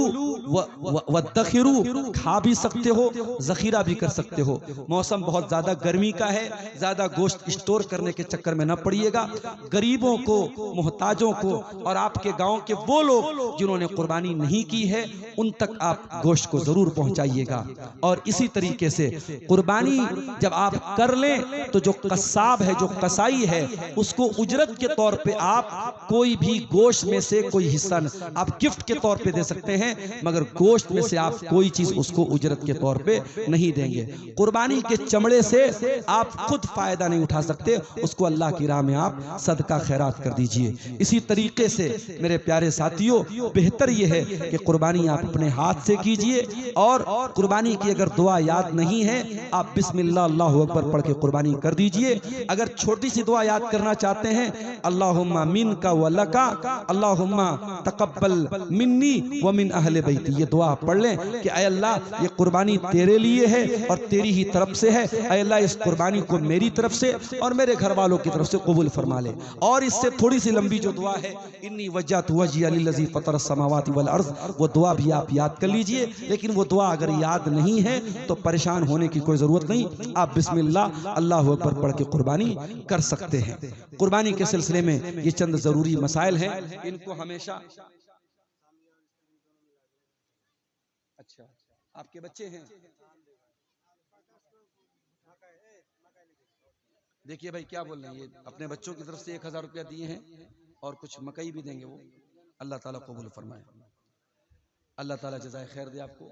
व दखिरू, खा भी सकते हो, जखीरा भी कर सकते हो। मौसम बहुत ज्यादा गर्मी का है, ज्यादा गोश्त स्टोर करने के चक्कर में न पड़िएगा। गरीबों को, मोहताजों को और आपके गांव के वो लोग जिन्होंने कुर्बानी नहीं की है, उन तक आप गोश्त को जरूर पहुंचाइएगा। और इसी तरीके से कुर्बानी जब आप कर लें तो जो कसाब है, जो कसाई है, उसको उजरत के तौर पे आप कोई भी गोश्त में से कोई हिस्सा आप गिफ्ट के तौर पे दे सकते हैं, मगर गोश्त में से आप कोई चीज उसको उजरत के तौर पे नहीं देंगे। कुर्बानी के चमड़े से आप खुद फायदा नहीं उठा सकते, उसको अल्लाह की राह में आप सदका खैरात कर दीजिए। इसी तरीके से मेरे प्यारे साथियों, बेहतर यह है कि कुर्बानी आप अपने हाथ से कीजिए। और कुर्बानी की अगर दुआ याद नहीं है, आप बिस्मिल्लाह अल्लाहु अकबर पढ़ के कुर्बानी कर दीजिए। अगर छोटी सी दुआ याद करना चाहते हैं, अल्लाहुम्मा मिनका व लका, अल्लाहुम्मा तकब्बल मिन्नी व मिन अहले बैती, ये दुआ पढ़ लें कि ऐ अल्लाह ये कुर्बानी तेरे लिए है और तेरी ही तरफ से है। ऐ अल्लाह इस कुर्बानी को मेरी तरफ से और मेरे घर वालों की तरफ से कबूल फरमा ले। और इससे थोड़ी सी लंबी जो दुआ है, इन्नी वज्जहतु वजहिया लिल्लज़ी फ़तरा समावाति वल अर्ज़, वो दुआ भी आप याद कर लीजिए। लेकिन वो दुआ अगर याद नहीं है तो परेशान होने की कोई जरूरत नहीं, आप बिस्मिल्लाह अल्लाहु अकबर पढ़ के कुर्बानी कर सकते हैं। कुर्बानी के सिलसिले में ये चंद जरूरी मसाइल हैं, इनको हमेशा। अच्छा, आपके बच्चे हैं? देखिए भाई क्या बोल रहे हैं, ये अपने बच्चों की तरफ से 1000 रुपया दिए हैं और कुछ मकई भी देंगे। वो अल्लाह ताला कबूल फरमाए, अल्लाह ताला जज़ाए खैर दे आपको।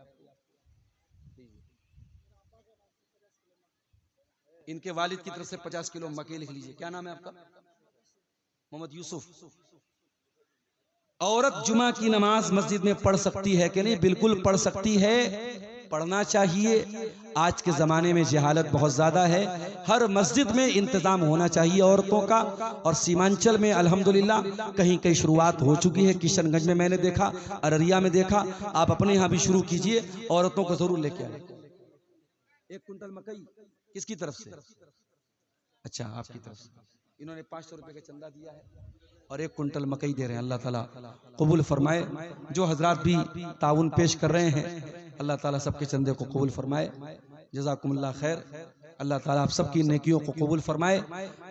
इनके वालिद की तरफ से 50 किलो मकई लिख लीजिए। क्या नाम है आपका? मोहम्मद यूसुफ। औरत जुमा की नमाज मस्जिद में पढ़ सकती है कि नहीं? बिल्कुल पढ़ सकती है, पढ़ना चाहिए। आज के ज़माने में जहालत बहुत ज़्यादा है, हर मस्जिद में इंतज़ाम होना चाहिए औरतों का। और सीमांचल में अल्हम्दुलिल्लाह कहीं कहीं शुरुआत हो चुकी है। किशनगंज में मैंने देखा, अररिया में देखा, आप अपने यहाँ भी शुरू कीजिए, औरतों को ज़रूर लेके आए। 1 कुंटल मकई किसकी तरफ से? अच्छा, आपकी तरफ से। इन्होंने 500 रुपये का चंदा दिया है और 1 कुंटल मकई दे रहे हैं। अल्लाह ताला कबूल फरमाए। जो हजरात भी ताउन पेश कर रहे हैं, अल्लाह ताला सबके चंदे को कबूल फरमाए। जज़ाकुमुल्लाह खैर। अल्लाह ताला आप सबकी नेकियों को कबूल फरमाए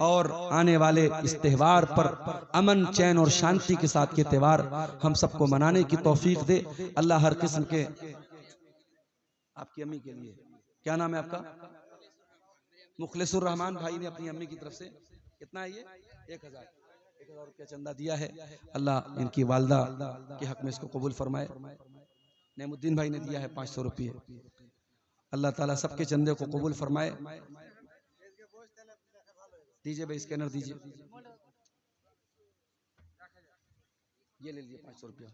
और आने वाले इस त्यौहार पर अमन, चैन और शांति के साथ के त्यौहार हम सबको मनाने की तौफीक दे। अल्लाह हर किस्म के, आपकी अम्मी के लिए क्या नाम है आपका? मुखलिसुर रहमान भाई ने अपनी अम्मी की तरफ से कितना है ये? 1000 रुपया चंदा दिया है। अल्लाह इनकी वालदा के हक में इसको कबूल फरमाए। नेमुद्दीन भाई ने दिया है 500 रुपये। अल्लाह ताला सबके चंदे को कबूल फरमाए। दीजिए भाई, स्कैनर दीजिए, ये ले लीजिए 500 रुपया।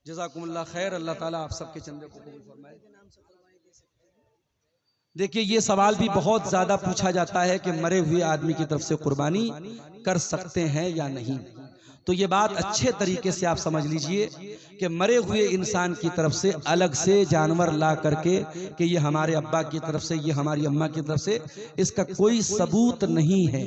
जज़ाकुमुल्लाह खैर। अल्लाह ताला आप सबके चंदे को कबूल फरमाए। देखिए, ये सवाल भी बहुत ज्यादा पूछा जाता है कि मरे हुए आदमी की तरफ से कुर्बानी कर सकते हैं या नहीं। तो ये बात अच्छे तरीके से आप समझ लीजिए कि मरे हुए इंसान की तरफ से अलग से जानवर ला करके कि ये हमारे अब्बा की तरफ से, ये हमारी अम्मा की तरफ से, इसका कोई सबूत नहीं है।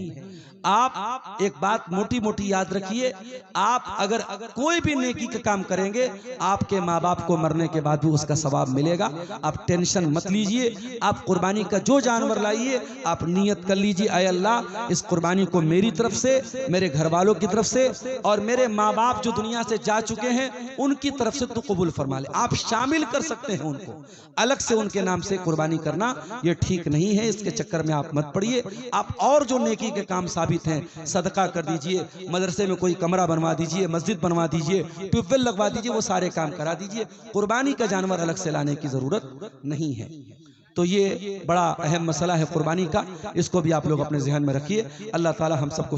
आप एक बात मोटी मोटी याद रखिए, आप अगर कोई भी नेकी का काम करेंगे, आपके माँ बाप को मरने के बाद भी उसका सवाब मिलेगा। आप टेंशन मत लीजिए। आप कुर्बानी का जो जानवर लाइए, आप नियत कर लीजिए, ऐ अल्लाह इस कुर्बानी को मेरी तरफ से, मेरे घर वालों की तरफ से और मेरे माँ बाप जो दुनिया से जा चुके हैं उनकी तरफ से तो कबूल फरमा ले। आप शामिल कर सकते हैं उनको, अलग से उनके नाम से कुर्बानी करना ये ठीक नहीं है। इसके चक्कर में आप मत पड़िए। आप और जो नेकी के काम साबित हैं, सदका कर दीजिए, मदरसे में कोई कमरा बनवा दीजिए, मस्जिद बनवा दीजिए, ट्यूबवेल लगवा दीजिए, वो सारे काम करा दीजिए। कुर्बानी का जानवर अलग से लाने की जरूरत नहीं है। तो ये बड़ा अहम मसला है कुर्बानी का, इसको भी आप लोग अपने ज़हन में रखिए। अल्लाह ताला हम सबको